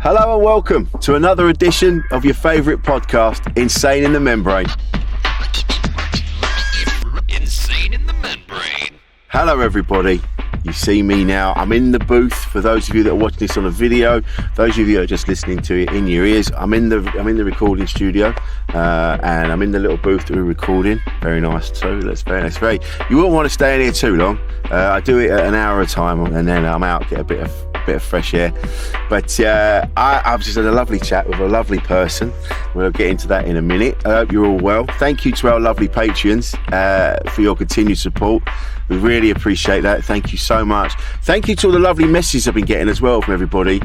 Hello and welcome to another edition of your favourite podcast, Insane in the Membrane. Insane in the Membrane. Hello everybody. You see me now. I'm in the booth. For those of you that are watching this on a video, those of you that are just listening to it in your ears, I'm in the recording studio, and I'm in the little booth that we're recording. Very nice too. That's very. You won't want to stay in here too long. I do it at an hour at a time, and then I'm out, get a bit of fresh air. But I've just had a lovely chat with a lovely person. We'll get into that in a minute. I hope you're all well. Thank you to our lovely Patreons for your continued support. We really appreciate that. Thank you so much. Thank you to all the lovely messages I've been getting as well from everybody.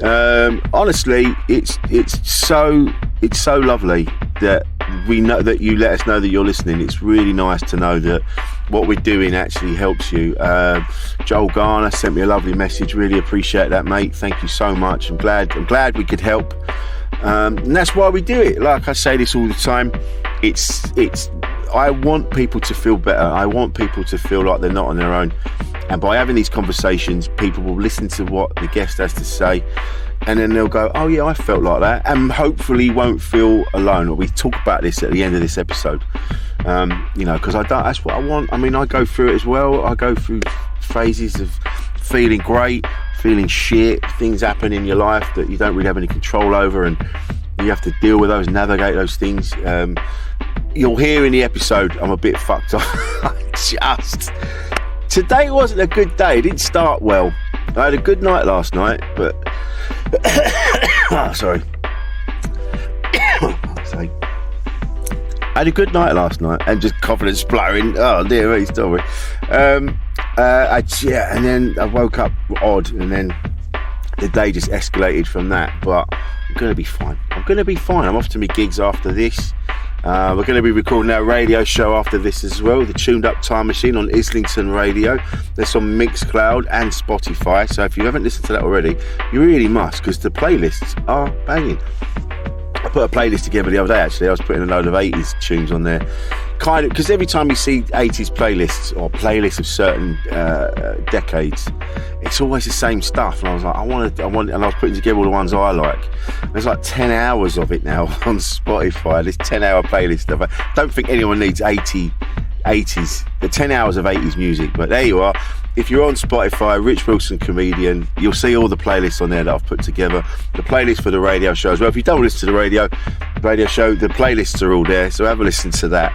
Honestly, it's so lovely that we know that you let us know that you're listening. It's really nice to know that what we're doing actually helps you. Joel Garner sent me a lovely message. Really appreciate that, mate. Thank you so much. I'm glad we could help. And that's why we do it. Like I say this all the time. I want people to feel better. I want people to feel like they're not on their own. And by having these conversations, people will listen to what the guest has to say, and then they'll go, oh yeah, I felt like that, and hopefully won't feel alone. We talk about this at the end of this episode, because that's what I want. I mean, I go through it as well. I go through phases of feeling great, feeling shit, things happen in your life that you don't really have any control over, and you have to deal with those, navigate those things. You'll hear in the episode I'm a bit fucked up. Today wasn't a good day. It didn't start well. I had a good night last night, but sorry. I had a good night last night, and just coughing and spluttering. Oh dear me, sorry. And then I woke up odd, and then the day just escalated from that. But I'm gonna be fine. I'm off to my gigs after this. We're going to be recording our radio show after this as well, the Tuned Up Time Machine on Islington Radio. That's on Mixcloud and Spotify, so if you haven't listened to that already, you really must, because the playlists are banging. I put a playlist together the other day, actually. I was putting a load of 80s tunes on there, kind of, because every time you see 80s playlists or playlists of certain decades, it's always the same stuff. And I was like, I want, and I was putting together all the ones I like. There's like 10 hours of it now on Spotify. This 10-hour playlist. I don't think anyone needs 80s, the 10 hours of 80s music. But there you are. If you're on Spotify, Rich Wilson Comedian, you'll see all the playlists on there that I've put together. The playlist for the radio show as well. If you don't listen to the radio show, the playlists are all there. So have a listen to that.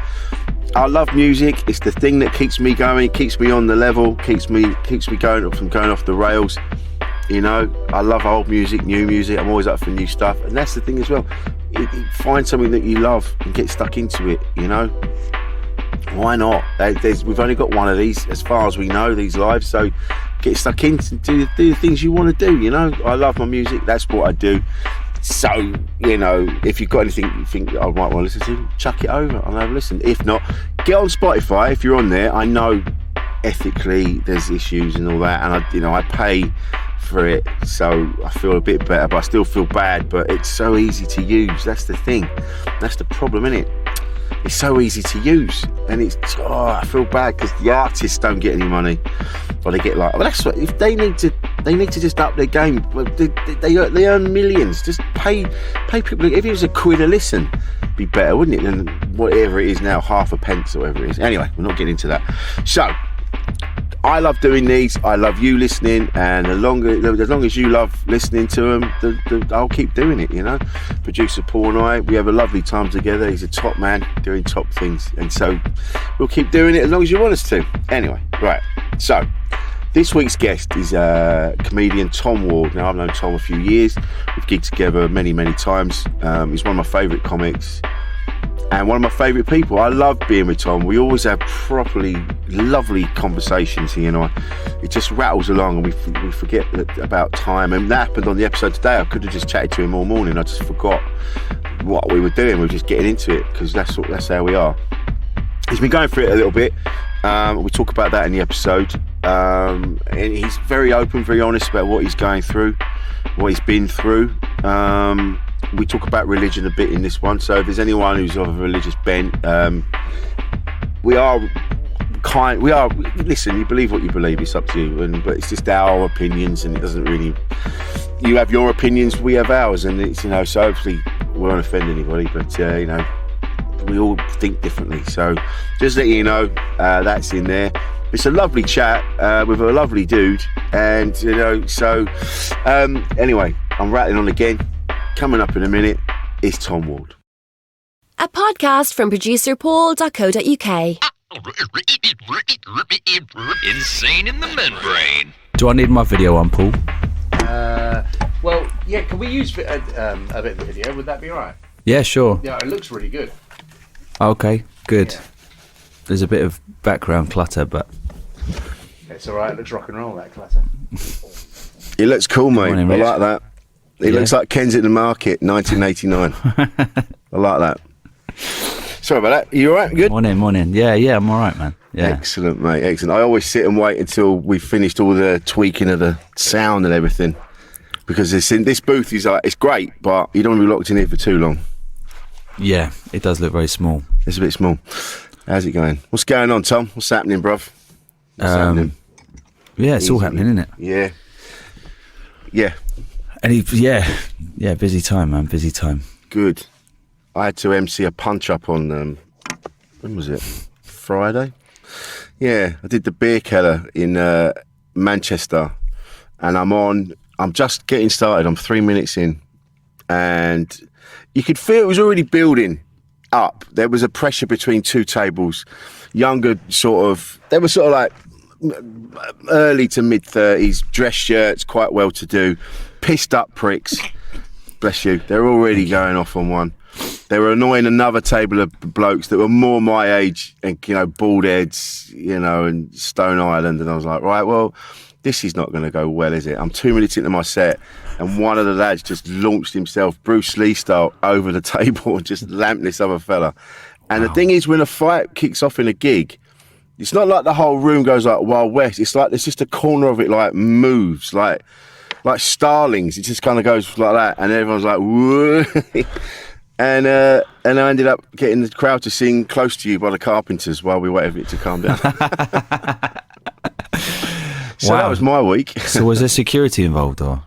I love music. It's the thing that keeps me going, keeps me on the level, keeps me going from going off the rails. You know, I love old music, new music. I'm always up for new stuff, and that's the thing as well. Find something that you love and get stuck into it. You know, why not? We've only got one of these, as far as we know, these lives. So get stuck into do the things you want to do. You know, I love my music. That's what I do. So, you know, if you've got anything you think I might want to listen to, chuck it over and have a listen. If not, get on Spotify. If you're on there, I know ethically there's issues and all that, and I pay for it, so I feel a bit better, but I still feel bad. But it's so easy to use. That's the thing. That's the problem, isn't it? It's so easy to use, and I feel bad because the artists don't get any money, but they get like, well, that's what, if they need to just up their game. They earn millions. Just pay people. If it was £1 a listen, it'd be better, wouldn't it, than whatever it is now, half a pence or whatever it is. Anyway, we're not getting into that. So I love doing these. I love you listening, and as long as you love listening to them, I'll keep doing it. You know, producer Paul and I, we have a lovely time together. He's a top man doing top things, and so we'll keep doing it as long as you want us to. Anyway, right. So this week's guest is comedian Tom Ward. Now, I've known Tom a few years. We've gigged together many, many times. He's one of my favourite comics and one of my favourite people. I love being with Tom. We always have properly lovely conversations, he and I. It just rattles along, and we forget about time. And that happened on the episode today. I could have just chatted to him all morning. I just forgot what we were doing. We were just getting into it, because that's how we are. He's been going through it a little bit. We talk about that in the episode. And he's very open, very honest about what he's going through, what he's been through. We talk about religion a bit in this one, so if there's anyone who's of a religious bent, listen, you believe what you believe, it's up to you, but it's just our opinions, and it doesn't really you have your opinions, we have ours, and it's, you know, so hopefully we won't offend anybody, but you know, we all think differently. So just let you know, that's in there. It's a lovely chat with a lovely dude, and you know, so anyway, I'm rattling on again. Coming up in a minute is Tom Ward. A podcast from producer paul.co.uk. Insane in the membrane. Do I need my video on, Paul? Well, yeah, can we use a bit of the video? Would that be all right? Yeah, sure. Yeah, it looks really good. Okay, good. Yeah. There's a bit of background clutter, but It's all right. It looks rock and roll, that clutter. It looks cool, mate. Morning, I mate. like that. It looks like Kensington Market, 1989. I like that. Sorry about that. You all right? Good? morning. Yeah, I'm all right, man. Yeah. Excellent, mate. Excellent. I always sit and wait until we've finished all the tweaking of the sound and everything, because this booth is like, it's great, but you don't want to be locked in here for too long. Yeah, it does look very small. It's a bit small. How's it going? What's going on, Tom? What's happening, bruv? What's happening? Yeah, it's all happening, isn't it? Yeah. Yeah. Yeah, busy time, man, busy time. Good. I had to MC a punch up on, when was it? Friday? Yeah, I did the beer keller in Manchester, and I'm just getting started. I'm 3 minutes in, and you could feel it was already building up. There was a pressure between two tables. Younger they were sort of like early to mid 30s, dress shirts, quite well to do, pissed up pricks. Bless you. They're already going off on one. They were annoying another table of blokes that were more my age and, you know, bald heads, you know, and Stone Island. And I was like, right, well, this is not going to go well, is it? I'm 2 minutes into my set, and one of the lads just launched himself, Bruce Lee style, over the table and just lamped this other fella. And The thing is, when a fight kicks off in a gig, it's not like the whole room goes like Wild West. It's like there's just a corner of it like moves, like starlings. It just kind of goes like that, and everyone's like, whoa. And I ended up getting the crowd to sing Close to You by the Carpenters while we waited for it to calm down. So Wow. that was my week. So was there security involved, or?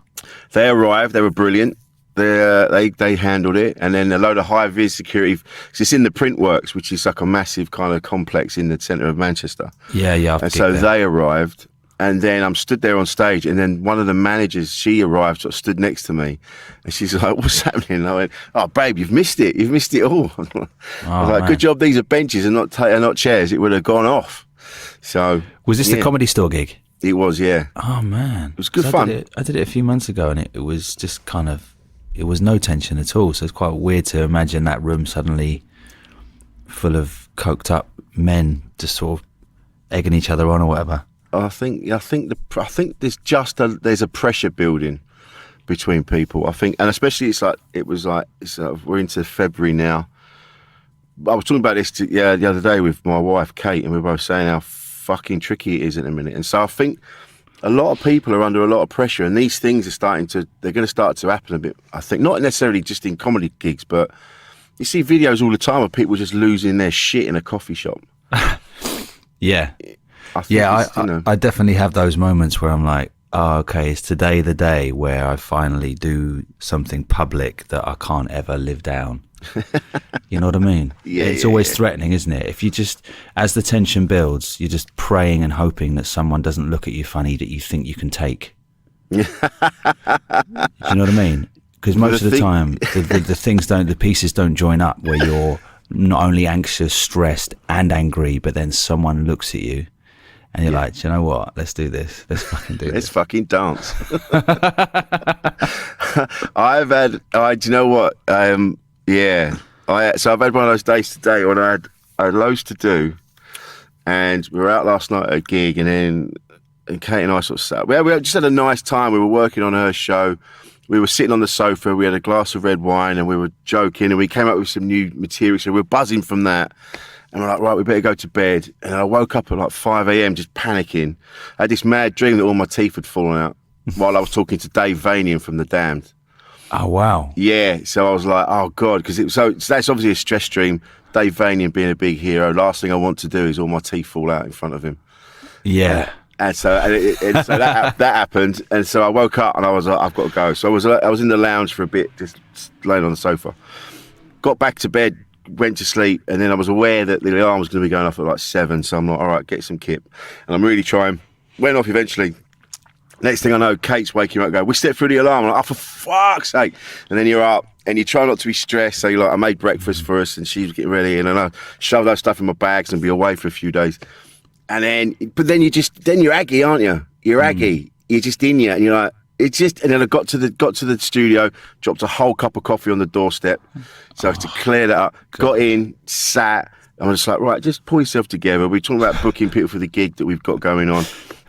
They arrived, they were brilliant. They handled it, and then a load of high vis security. So it's in the Printworks, which is like a massive kind of complex in the centre of Manchester. Yeah, I've And gigged so there. they arrived, and then I'm stood there on stage, and then one of the managers, she arrived, sort of stood next to me, and she's like, "What's happening?" And I went, "Oh, babe, you've missed it. You've missed it all." I was like, man. "Good job. These are benches and not chairs. It would have gone off." So Was this yeah, the Comedy Store gig? It was, yeah. Oh, man. It was good fun. I did it a few months ago, and it was just kind of, it was no tension at all. So it's quite weird to imagine that room suddenly full of coked up men just sort of egging each other on or whatever. I think there's a pressure building between people. I think, and especially we're into February now. I was talking about this the other day with my wife Kate, and we were both saying how fucking tricky it is at the minute. And so I think a lot of people are under a lot of pressure, and these things are they're going to start to happen a bit. I think not necessarily just in comedy gigs, but you see videos all the time of people just losing their shit in a coffee shop. Yeah. I think Yeah, it's, you know, I definitely have those moments where I'm like, oh, okay, is today the day where I finally do something public that I can't ever live down? You know what I mean? Yeah, it's yeah, always yeah. threatening, isn't it? If you just, as the tension builds, you're just praying and hoping that someone doesn't look at you funny that you think you can take. Do you know what I mean? Because most of the time, the pieces don't join up where you're not only anxious, stressed, and angry, but then someone looks at you. And you're like, do you know what? Let's do this. Let's fucking do Let's this. fucking dance. Do you know what? So I've had one of those days today when I had loads to do, and we were out last night at a gig, and Kate and I sort of sat. We just had a nice time. We were working on her show. We were sitting on the sofa. We had a glass of red wine, and we were joking, and we came up with some new material. So we were buzzing from that. And we're like, right, we better go to bed. And I woke up at like 5 a.m. just panicking. I had this mad dream that all my teeth had fallen out while I was talking to Dave Vanian from The Damned. Oh, wow. Yeah, so I was like, oh God, because so that's obviously a stress dream. Dave Vanian being a big hero. Last thing I want to do is all my teeth fall out in front of him. Yeah. And so that happened, and so I woke up and I was like, I've got to go. So I was in the lounge for a bit, just laying on the sofa. Got back to bed, went to sleep, and then I was aware that the alarm was going to be going off at like 7. So I'm like, all right, get some kip, and I'm really trying. Went off eventually. Next thing I know, Kate's waking up and going, we stepped through the alarm. I'm like, oh, for fuck's sake. And then you're up and you try not to be stressed. So you're like, I made breakfast for us and she was getting ready. And then I shoved that stuff in my bags and be away for a few days. And then, but then you're aggy, aren't you? You're aggy. You're just in you. And you're like, it's just, and then I got to the studio, dropped a whole cup of coffee on the doorstep. So to clear that up, got in, sat. I'm just like, right, just pull yourself together. We're talking about booking people for the gig that we've got going on.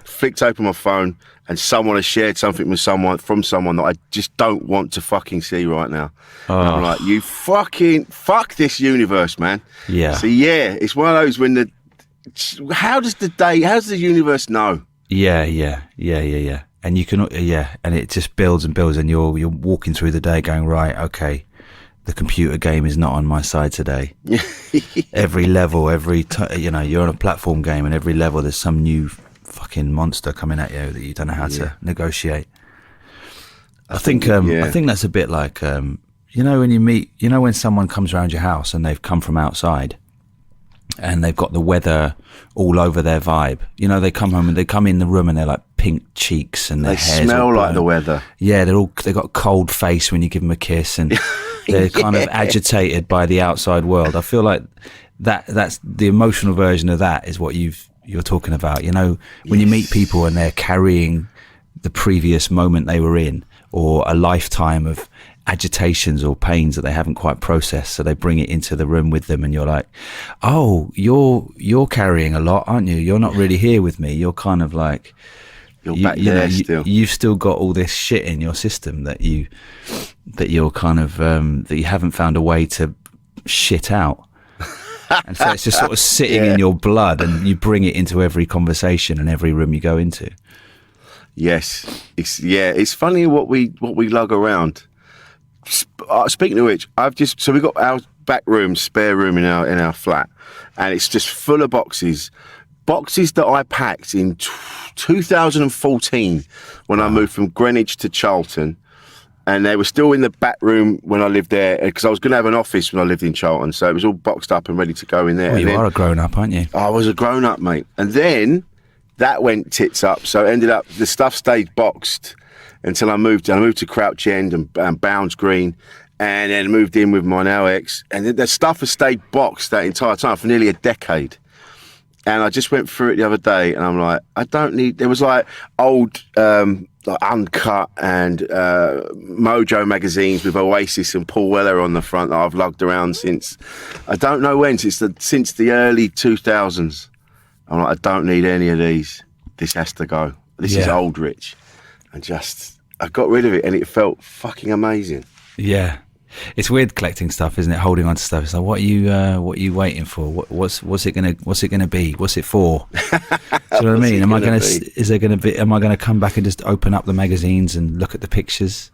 Flicked open my phone and someone has shared something with someone that I just don't want to fucking see right now. And I'm like, you fucking fuck this universe, man. Yeah. So yeah, it's one of those when how does the universe know? Yeah. And you can, and it just builds and builds, and you're walking through the day going, right, okay, the computer game is not on my side today. Every level, you're on a platform game, and every level there's some new fucking monster coming at you that you don't know how to negotiate. I think that's a bit like when you meet, when someone comes around your house and they've come from outside and they've got the weather all over their vibe. They come home and they come in the room and they're like pink cheeks and their hair's smell like burnt. the weather. Yeah, they've got a cold face when you give them a kiss, and they're kind of agitated by the outside world. I feel like that's the emotional version of that is what you're talking about. When you meet people and they're carrying the previous moment they were in, or a lifetime of agitations or pains that they haven't quite processed, so they bring it into the room with them, and you're like, oh, you're carrying a lot, aren't you? You're not really here with me. You're kind of like, back there still. You've still got all this shit in your system that you're kind of that you haven't found a way to shit out. And so it's just sort of sitting in your blood, and you bring it into every conversation and every room you go into. Yes, it's funny what we lug around. Speaking of which, we got our back room, spare room in our flat, and it's just full of boxes that I packed in 2014 when I moved from Greenwich to Charlton. And they were still in the back room when I lived there, because I was going to have an office when I lived in Charlton. So it was all boxed up and ready to go in there. Well, are a grown-up, aren't you? I was a grown-up, mate. And then that went tits up. So it ended up, the stuff stayed boxed until I moved. And I moved to Crouch End and Bounds Green, and then moved in with my now ex. And the stuff has stayed boxed that entire time for nearly a decade. And I just went through it the other day, and I'm like, I don't need... There was like old... like Uncut and Mojo magazines with Oasis and Paul Weller on the front that I've lugged around since, I don't know when, since the early 2000s. I'm like, I don't need any of these. This has to go. This is old rich. And I got rid of it, and it felt fucking amazing. Yeah. It's weird collecting stuff, isn't it? Holding on to stuff. It's like, what are you waiting for? What's it gonna be? What's it for? Do you know what I mean? Am I gonna come back and just open up the magazines and look at the pictures?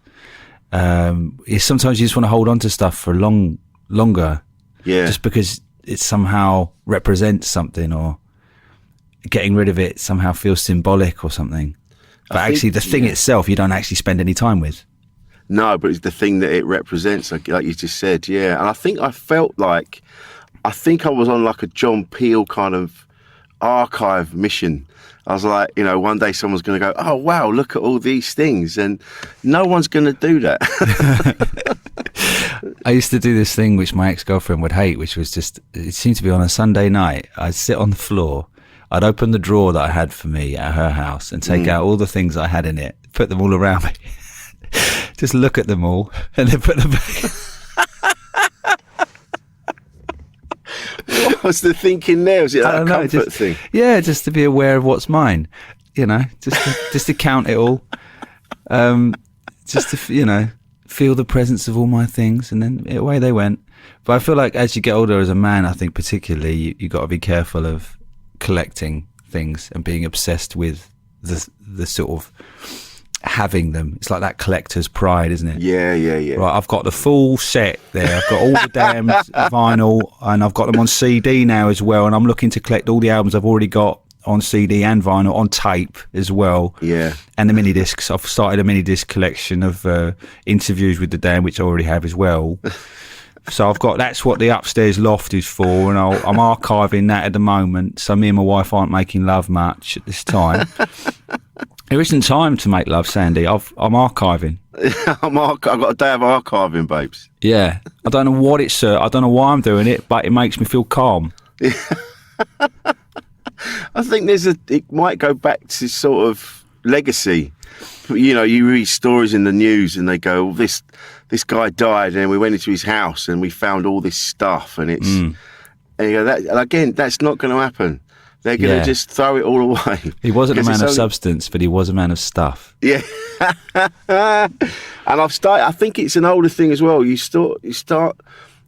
Sometimes you just want to hold on to stuff for longer. Yeah. Just because it somehow represents something, or getting rid of it somehow feels symbolic or something. But actually, the thing itself, you don't actually spend any time with. No, but it's the thing that it represents, like you just said, yeah. And I think I was on like a John Peel kind of archive mission. I was like, one day someone's going to go, oh, wow, look at all these things. And no one's going to do that. I used to do this thing which my ex-girlfriend would hate, which was just, it seemed to be on a Sunday night. I'd sit on the floor. I'd open the drawer that I had for me at her house and take out all the things I had in it, put them all around me. Just look at them all and then put them back. What was the thinking there? Was it like a comfort thing? Yeah, just to be aware of what's mine, just to count it all. Just to, feel the presence of all my things, and then away they went. But I feel like as you get older as a man, I think particularly you got to be careful of collecting things and being obsessed with the sort of having them. It's like that collector's pride, isn't it? Yeah. Right, I've got the full set there. I've got all the damn vinyl, and I've got them on CD now as well, and I'm looking to collect all the albums I've already got on CD and vinyl, on tape as well. Yeah. And the mini discs. I've started a mini disc collection of interviews with the Dan, which I already have as well. So that's what the upstairs loft is for, and I'm archiving that at the moment. So me and my wife aren't making love much at this time. There isn't time to make love, Sandy. I'm archiving. I've got a day of archiving, babes. Yeah, I don't know what it's. I don't know why I'm doing it, but it makes me feel calm. I think it might go back to sort of legacy. You know, you read stories in the news and they go, this guy died and we went into his house and we found all this stuff, and it's and you go, that's not going to happen. They're going to just throw it all away. He wasn't a man of substance, but he was a man of stuff. Yeah. And I think it's an older thing as well. You start,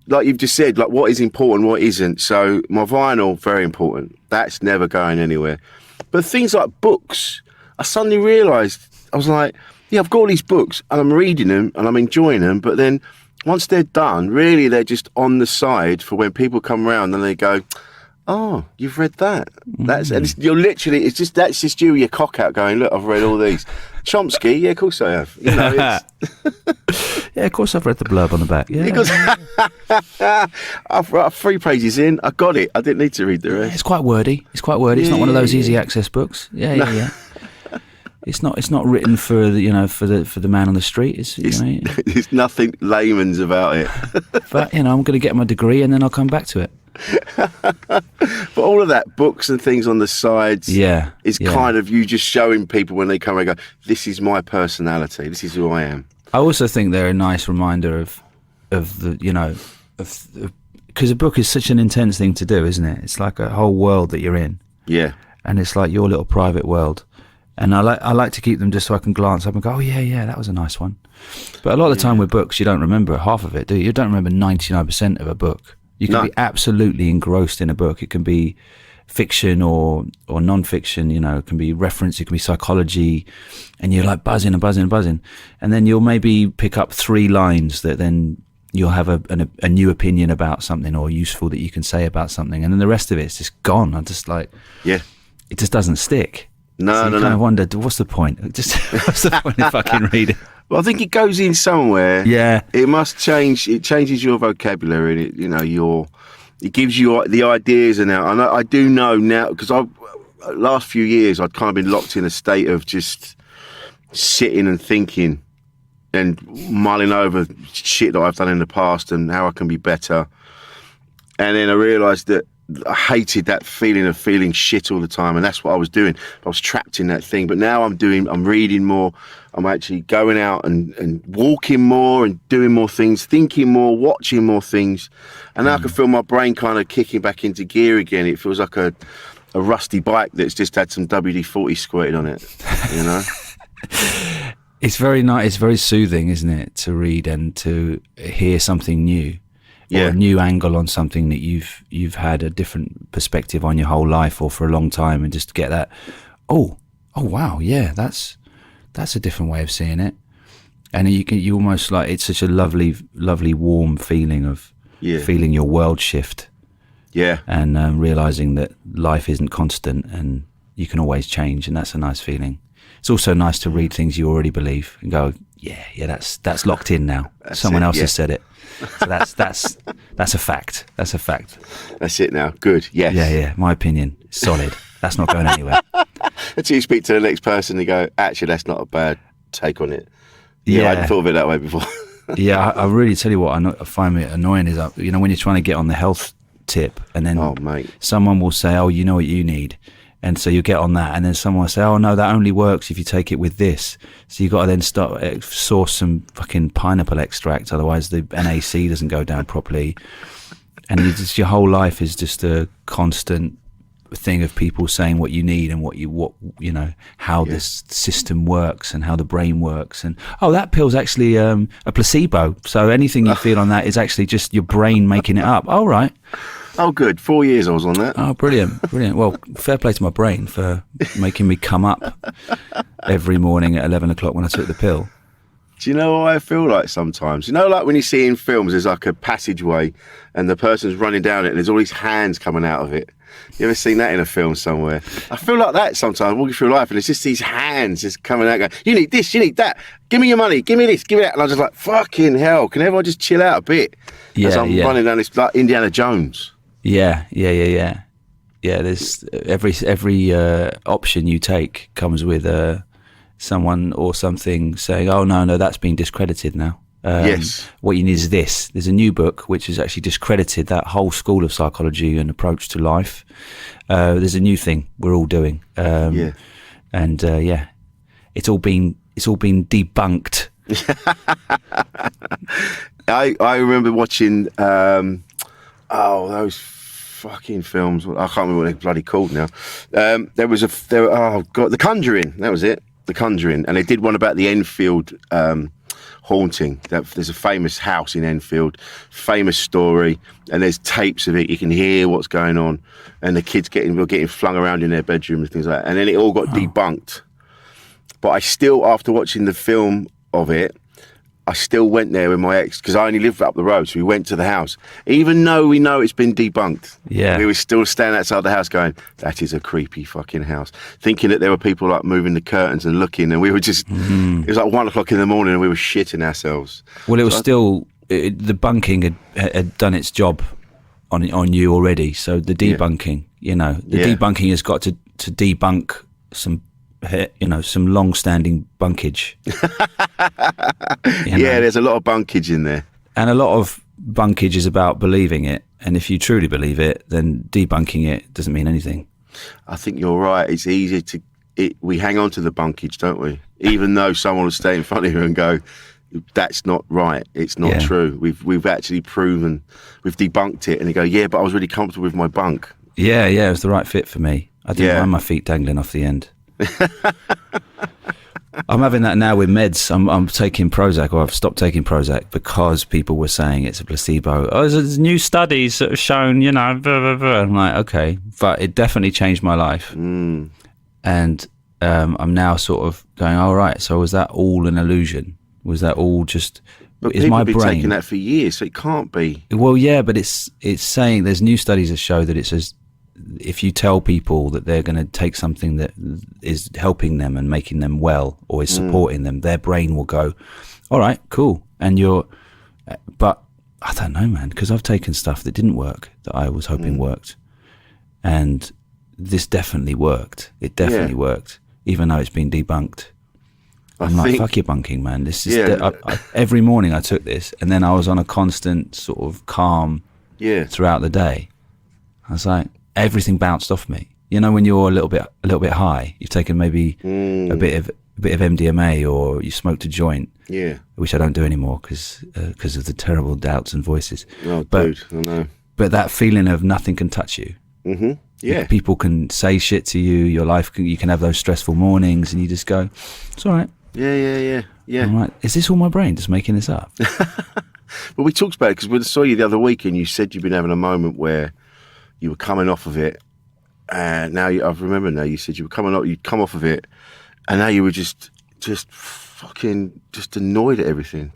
like you've just said, like what is important, what isn't. So my vinyl, very important. That's never going anywhere. But things like books, I suddenly realised, I was like, yeah, I've got all these books and I'm reading them and I'm enjoying them. But then once they're done, really they're just on the side for when people come around and they go, oh, you've read that. That's and you're literally. That's just you, your cock out, going, look, I've read all these. Chomsky, yeah, of course I have. You know, yeah, of course I've read the blurb on the back. Yeah, because I've 3 pages in, I got it. I didn't need to read the rest. It's quite wordy. It's not one of those easy access books. Yeah. It's not written for the man on the street. There's nothing layman's about it. But I'm going to get my degree and then I'll come back to it. But all of that, books and things on the sides, is kind of you just showing people when they come and go, this is my personality, this is who I am. I also think they're a nice reminder of the because a book is such an intense thing to do, isn't it? It's like a whole world that you're in. Yeah. And it's like your little private world. And I like to keep them just so I can glance up and go, oh yeah, that was a nice one. But a lot of the time with books, you don't remember half of it, do you? You don't remember 99% of a book. You can be absolutely engrossed in a book. It can be fiction or non-fiction, it can be reference, it can be psychology, and you're like buzzing. And then you'll maybe pick up 3 lines that then you'll have a new opinion about something or useful that you can say about something. And then the rest of it's just gone. I'm just like, it just doesn't stick. No. I kind of wondered, what's the point? What's the point of fucking reading? Well, I think it goes in somewhere. Yeah. It must change. It changes your vocabulary. It gives you the ideas. And I do know now, because last few years I'd kind of been locked in a state of just sitting and thinking and mulling over shit that I've done in the past and how I can be better. And then I realised that I hated that feeling of feeling shit all the time, and that's what I was doing. I was trapped in that thing. But now I'm reading more. I'm actually going out and walking more and doing more things, thinking more, watching more things. And now I can feel my brain kind of kicking back into gear again. It feels like a rusty bike that's just had some WD-40 squirted on it, It's very nice. It's very soothing, isn't it, to read and to hear something new. Or a new angle on something that you've had a different perspective on your whole life or for a long time, and just to get that, oh wow, yeah, that's a different way of seeing it, and you almost like, it's such a lovely warm feeling of feeling your world shift, and realizing that life isn't constant and you can always change, and that's a nice feeling. It's also nice to read things you already believe and go, yeah, that's locked in now. Someone else has said it. So that's a fact. That's a fact. That's it now. Good. Yes. Yeah. My opinion is solid. That's not going anywhere. Until you speak to the next person and go, actually, that's not a bad take on it. I hadn't thought of it that way before. Yeah, I really tell you what, I find it annoying is, when you're trying to get on the health tip, and then someone will say, oh, you know what you need. And so you get on that, and then someone will say, oh, no, that only works if you take it with this. So you've got to then start source some fucking pineapple extract, otherwise the NAC doesn't go down properly. And your whole life is just a constant thing of people saying what you need and how this system works and how the brain works. And, oh, that pill's actually a placebo. So anything you feel on that is actually just your brain making it up. Oh, right. Oh, good. 4 years I was on that. Oh, brilliant. Well, fair play to my brain for making me come up every morning at 11 o'clock when I took the pill. Do you know what I feel like sometimes? Like when you see in films, there's like a passageway and the person's running down it and there's all these hands coming out of it. You ever seen that in a film somewhere? I feel like that sometimes, walking through life, and it's just these hands just coming out going, you need this, you need that. Give me your money, give me this, give me that. And I'm just like, fucking hell, can everyone just chill out a bit? As I'm running down this, like Indiana Jones. Yeah, there's every option you take comes with someone or something saying, oh, no, that's been discredited now. Yes. What you need is this. There's a new book which has actually discredited that whole school of psychology and approach to life. There's a new thing we're all doing. And it's all been debunked. I remember watching those fucking films. I can't remember what they're bloody called now. The Conjuring. That was it. The Conjuring, and they did one about the Enfield haunting. There's a famous house in Enfield, famous story, and there's tapes of it. You can hear what's going on, and the kids were getting flung around in their bedroom and things like that. And then it all got debunked. But I still, after watching the film of it, I still went there with my ex, because I only lived up the road, so we went to the house. Even though we know it's been debunked, we were still standing outside the house going, that is a creepy fucking house. Thinking that there were people like moving the curtains and looking, and we were just, it was like 1 o'clock in the morning and we were shitting ourselves. Well, it was the bunking had done its job on you already, so the debunking, debunking has got to debunk some long-standing bunkage. There's a lot of bunkage in there. And a lot of bunkage is about believing it. And if you truly believe it, then debunking it doesn't mean anything. I think you're right. It's easy we hang on to the bunkage, don't we? Even though someone will stay in front of you and go, that's not right. It's not true. We've actually proven, we've debunked it. And they go, yeah, but I was really comfortable with my bunk. Yeah, it was the right fit for me. I didn't mind my feet dangling off the end. I'm having that now with meds. I'm taking Prozac, or I've stopped taking Prozac because people were saying it's a placebo. Oh, there's new studies that have shown, blah, blah, blah. I'm like, okay, but it definitely changed my life. And I'm now sort of going, all right, so was that all an illusion? Was that all just... But people have been taking that for years, so it can't be. Well, yeah, but it's saying there's new studies that show that it says if you tell people that they're going to take something that is helping them and making them well or is supporting them, their brain will go, all right, cool. But I don't know, man, because I've taken stuff that didn't work that I was hoping worked. And this definitely worked. It definitely worked, even though it's been debunked. I'm like, fuck your bunking, man. This is every morning I took this, and then I was on a constant sort of calm throughout the day. I was like, everything bounced off me. When you're a little bit high, you've taken maybe a bit of MDMA, or you smoked a joint. Yeah, which I don't do anymore because of the terrible doubts and voices. Oh, dude, I know. But that feeling of nothing can touch you. Mm-hmm. Yeah, people can say shit to you. Your life, you can have those stressful mornings, and you just go, "It's all right." Yeah. I'm like, is this all my brain just making this up? Well, we talked about it because we saw you the other week, and you said you've been having a moment where you were coming off of it, and now I remember now you said you'd come off of it, and now you were just fucking annoyed at everything.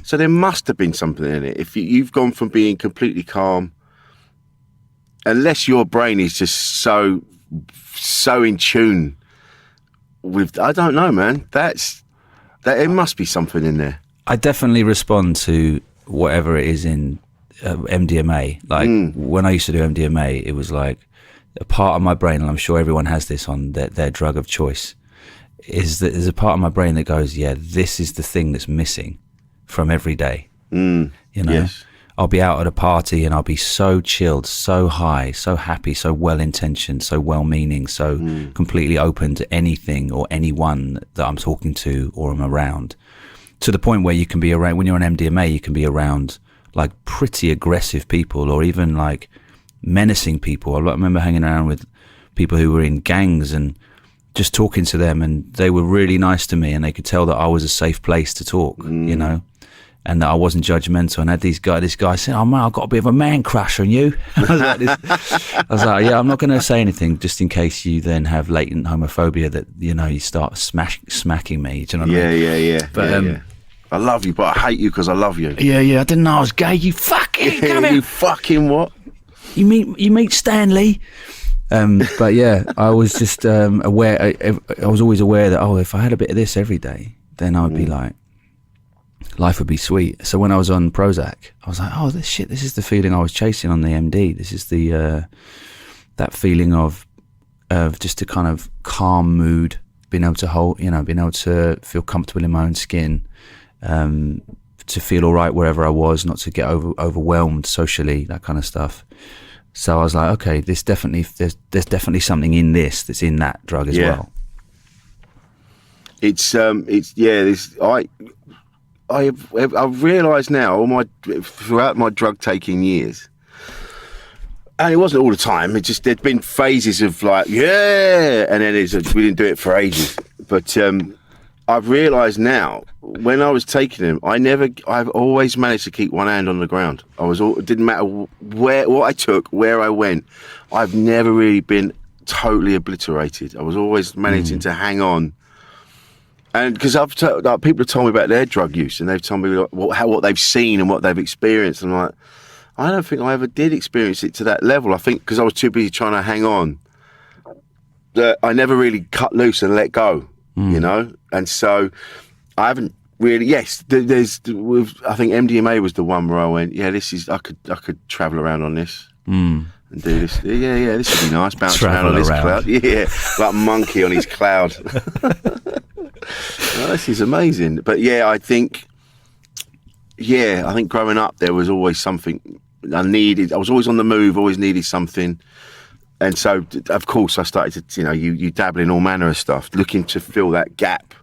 So there must have been something in it. If you've gone from being completely calm, unless your brain is just so in tune with, I don't know, man. It must be something in there. I definitely respond to whatever it is in MDMA. Like when I used to do MDMA, it was like a part of my brain, and I'm sure everyone has this on their drug of choice, is that there's a part of my brain that goes, yeah, this is the thing that's missing from every day. Yes. I'll be out at a party and I'll be so chilled, so high, so happy, so well-intentioned, so well-meaning, so completely open to anything or anyone that I'm talking to or I'm around, to the point where you can be around, when you're on MDMA, you can be around like pretty aggressive people or even like menacing people. I remember hanging around with people who were in gangs and just talking to them, and they were really nice to me, and they could tell that I was a safe place to talk, and that I wasn't judgmental. And I had this guy saying, "Oh man, I've got a bit of a man crush on you." I was like, yeah, I'm not going to say anything just in case you then have latent homophobia that, you start smacking me. Do you know what I mean? Yeah. But I love you, but I hate you because I love you. Yeah, I didn't know I was gay. You fucking you fucking what? you meet Stanley. But yeah, I was just aware. I was always aware that if I had a bit of this every day, then I would be like, life would be sweet. So when I was on Prozac, I was like, this is the feeling I was chasing on the MD. This is the that feeling of just a kind of calm mood, being able to hold, being able to feel comfortable in my own skin, to feel all right wherever I was, not to get overwhelmed socially, that kind of stuff. So I was like, okay, there's definitely something in this that's in that drug as well. I've realised now throughout my drug taking years, and it wasn't all the time. It just there'd been phases of like, yeah, and then we didn't do it for ages. But I've realised now, when I was taking them, I've always managed to keep one hand on the ground. It didn't matter what I took, where I went. I've never really been totally obliterated. I was always managing to hang on. And because people have told me about their drug use, and they've told me what they've seen and what they've experienced. And I'm like, I don't think I ever did experience it to that level. I think because I was too busy trying to hang on, that I never really cut loose and let go, And so I haven't really. Yes, I think MDMA was the one where I went, yeah, I could travel around on this. And do this. Yeah, this would be nice. Bounce around on this cloud. Yeah, like a monkey on his cloud. This is amazing. But yeah, I think growing up there was always something I needed. I was always on the move, always needed something. And so, of course, I started to, you dabble in all manner of stuff, looking to fill that gap,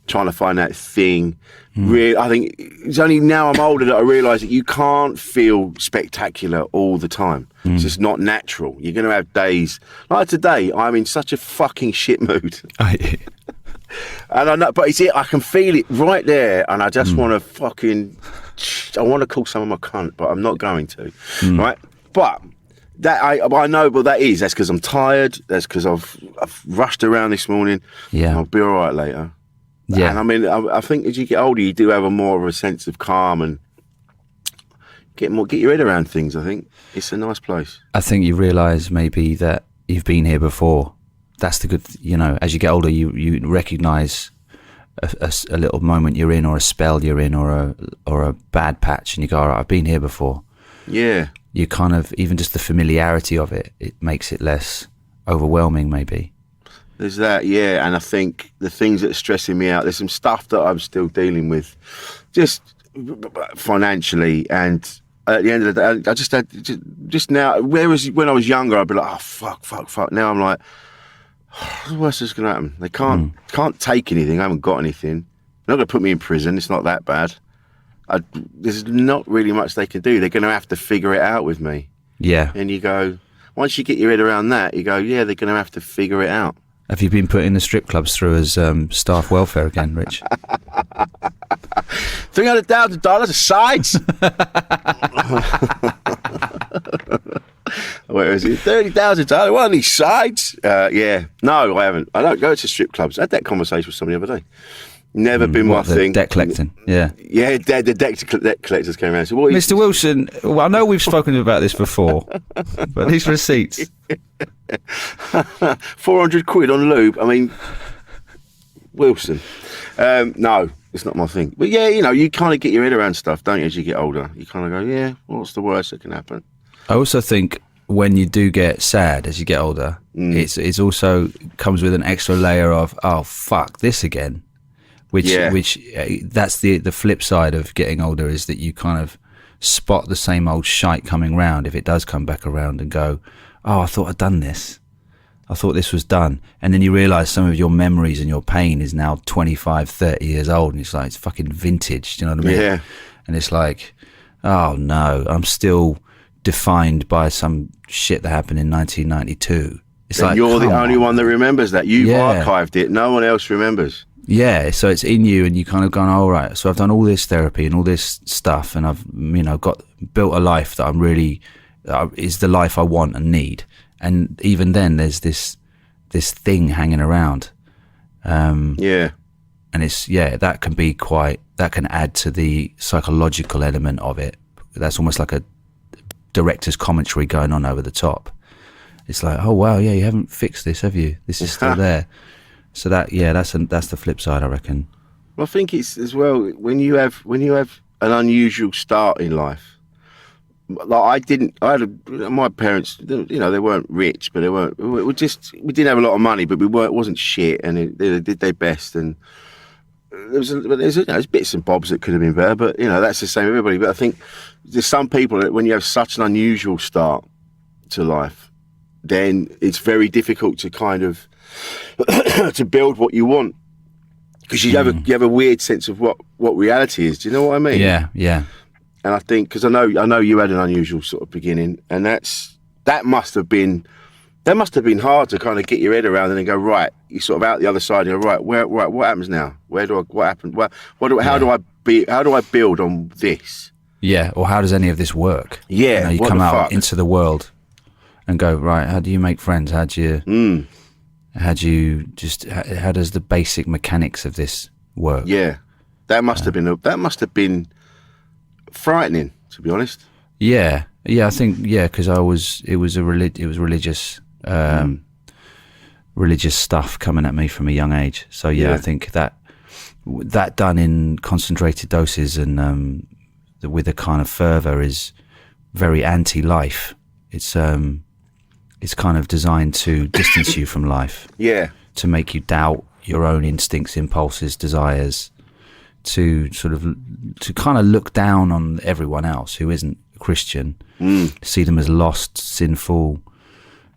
trying to find that thing. Really, I think it's only now I'm older that I realise that you can't feel spectacular all the time. It's just not natural. You're going to have days like today. I'm in such a fucking shit mood. And I know, but you see, I can feel it right there, and I just want to I want to call someone my cunt, but I'm not going to, right? But that I know, but that's because I'm tired. That's because I've rushed around this morning. Yeah, I'll be all right later. Yeah, and I mean, I think as you get older, you do have more of a sense of calm and get your head around things. I think it's a nice place. I think you realise maybe that you've been here before. That's the good, as you get older, you recognise a little moment you're in, or a spell you're in, or a bad patch, and you go, all right, I've been here before. Yeah. You kind of, even just the familiarity of it makes it less overwhelming, maybe. There's that, yeah, and I think the things that are stressing me out, there's some stuff that I'm still dealing with, just financially, and at the end of the day, I just had, just now, whereas when I was younger, I'd be like, oh, fuck. Now I'm like, what's the worst that's going to happen? They can't take anything. I haven't got anything. They're not going to put me in prison. It's not that bad. There's not really much they can do. They're going to have to figure it out with me. Yeah. And you go, once you get your head around that, you go, yeah, they're going to have to figure it out. Have you been putting the strip clubs through as staff welfare again, Rich? $300,000 a sides. Where is it? $30,000. What are these sides? Yeah. No, I haven't. I don't go to strip clubs. I had that conversation with somebody the other day. Never been my thing. Debt collecting. Yeah. Yeah, the debt collectors came around. So, Mr. Wilson, well, I know we've spoken about this before, but these receipts. 400 quid on lube. I mean, Wilson. No, it's not my thing. But yeah, you kind of get your head around stuff, don't you, as you get older? You kind of go, yeah, what's the worst that can happen? I also think when you do get sad as you get older, it's also comes with an extra layer of, oh, fuck, this again. Which that's the flip side of getting older, is that you kind of spot the same old shite coming round if it does come back around, and go, oh, I thought I'd done this. I thought this was done. And then you realise some of your memories and your pain is now 25, 30 years old, and it's like, it's fucking vintage, do you know what I mean? Yeah. And it's like, oh no, I'm still defined by some shit that happened in 1992. It's like, you're the only one that remembers that. You've archived it. No one else remembers. Yeah, so it's in you, and you kind of gone, all right, so I've done all this therapy and all this stuff, and I've built a life that I'm really is the life I want and need. And even then, there's this thing hanging around. And it's that can add to the psychological element of it. That's almost like a director's commentary going on over the top. It's like, oh wow, yeah, you haven't fixed this, have you? This is still there. So that's the flip side, I reckon. Well, I think it's as well when you have an unusual start in life. Like my parents, you know, they weren't rich, but we didn't have a lot of money, but it wasn't shit, and they did their best, and there's bits and bobs that could have been better, but you know, that's the same with everybody. But I think there's some people that when you have such an unusual start to life, then it's very difficult to kind of to build what you want, because you have a weird sense of what reality is. Do you know what I mean? Yeah. And I think, because I know you had an unusual sort of beginning, and that must have been hard to kind of get your head around and then go, right, you're sort of out the other side, and you're right, what happens now? What happened? How do I build on this? Yeah, or how does any of this work? Yeah, you come out into the world and go, right, how do you make friends? How does the basic mechanics of this work? Yeah, that must have been frightening, to be honest. Yeah, I think because it was religious religious stuff coming at me from a young age. So I think that done in concentrated doses and with a kind of fervor is very anti-life. It's kind of designed to distance you from life. Yeah. To make you doubt your own instincts, impulses, desires, to kind of look down on everyone else who isn't Christian, see them as lost, sinful.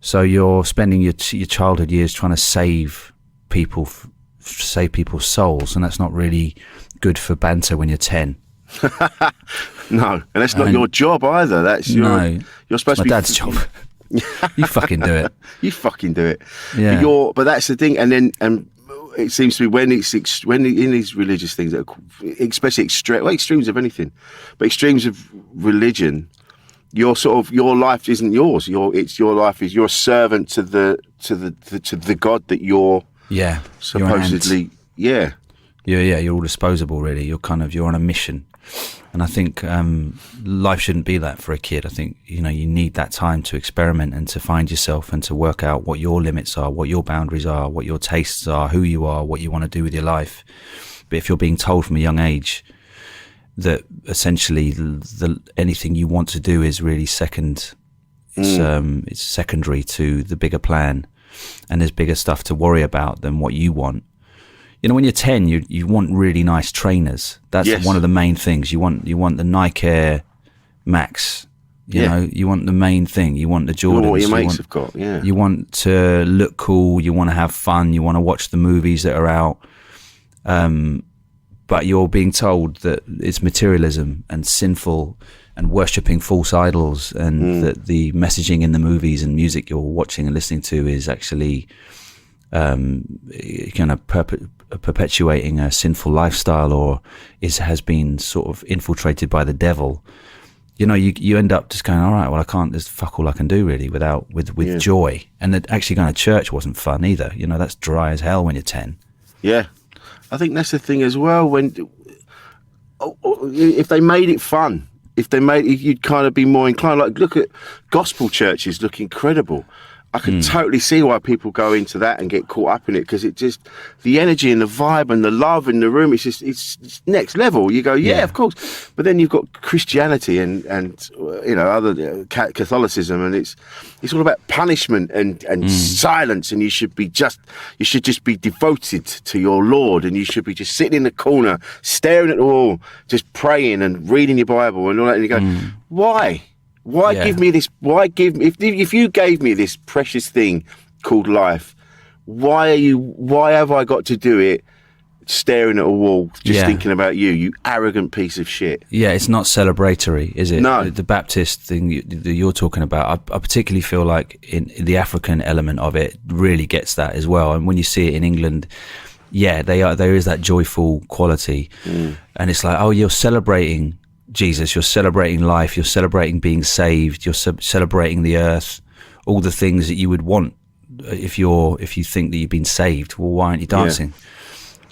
So you're spending your childhood years trying to save people's souls, and that's not really good for banter when you're 10. No, and that's not your job either. That's you're supposed to be. My dad's job. You fucking do it. You fucking do it. Yeah. But that's the thing, and it seems to be when in these religious things, especially extremes of anything, but extremes of religion, your life isn't yours. Your life is you're a servant to the God that you're supposedly you're all disposable, really. You're on a mission. And I think life shouldn't be that for a kid. I think, you need that time to experiment and to find yourself and to work out what your limits are, what your boundaries are, what your tastes are, who you are, what you want to do with your life. But if you're being told from a young age that essentially anything you want to do is really second, it's secondary to the bigger plan, and there's bigger stuff to worry about than what you want. When you're 10, you want really nice trainers. That's one of the main things. You want the Nike Air Max. You want the main thing. You want the Jordans. What your mates have got, yeah. You want to look cool. You want to have fun. You want to watch the movies that are out. But you're being told that it's materialism and sinful and worshipping false idols, and that the messaging in the movies and music you're watching and listening to is actually kind of perpetuating a sinful lifestyle, or has been sort of infiltrated by the devil. You end up just going, all right, well, there's fuck all I can do really with joy. And that actually going to church wasn't fun either. That's dry as hell when you're 10. Yeah. I think that's the thing as well. If they made it fun, you'd kind of be more inclined. Like, look at gospel churches, look incredible. I can totally see why people go into that and get caught up in it, because it just, the energy and the vibe and the love in the room, it's next level. You go, yeah, of course. But then you've got Christianity and other Catholicism, and it's all about punishment and silence, and you should just be devoted to your Lord, and you should be just sitting in the corner, staring at the wall, just praying and reading your Bible and all that. And you go, why? Give me this? If you gave me this precious thing called life, why have I got to do it staring at a wall, just thinking about you arrogant piece of shit? Yeah, it's not celebratory, is it? No. The Baptist thing that you're talking about, I particularly feel like in the African element of it really gets that as well. And when you see it in England, there is that joyful quality, and it's like, oh, you're celebrating Jesus, you're celebrating life, you're celebrating being saved, you're celebrating the earth, all the things that you would want if you think that you've been saved. Well, why aren't you dancing?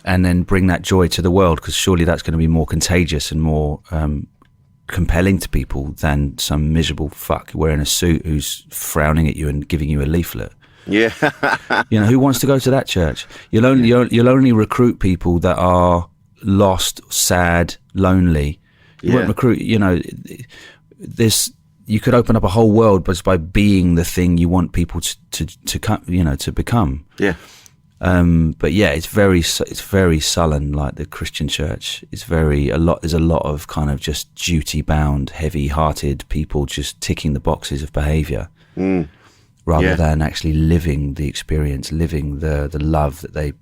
And then bring that joy to the world, because surely that's going to be more contagious and more compelling to people than some miserable fuck wearing a suit who's frowning at you and giving you a leaflet. Yeah. Who wants to go to that church? You'll only recruit people that are lost, sad, lonely. You won't recruit. You could open up a whole world just by being the thing you want people to become. Yeah. But yeah, it's very sullen. Like the Christian church, there's a lot of kind of just duty bound, heavy hearted people just ticking the boxes of behaviour, rather than actually living the experience, living the love that they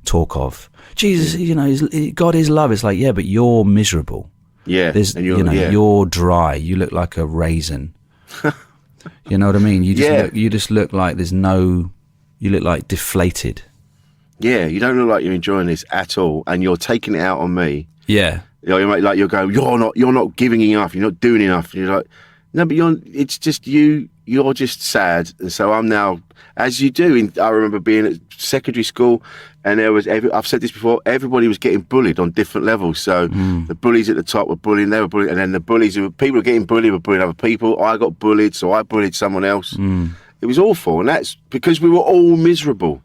talk of. Jesus, God is love. It's like, yeah, but you're miserable. Yeah, and you're dry. You look like a raisin. You know what I mean? You just look like you look like deflated. Yeah, you don't look like you're enjoying this at all, and you're taking it out on me. Yeah, you're going, you're not giving enough, you're not doing enough. And you're like, no, but it's just you're just sad. And so I'm now, as you do. I remember being at secondary school, and I've said this before, everybody was getting bullied on different levels. So the bullies at the top were bullying, they were bullying, and then the bullies people were getting bullied were bullying other people. I got bullied, so I bullied someone else. It was awful, and that's because we were all miserable.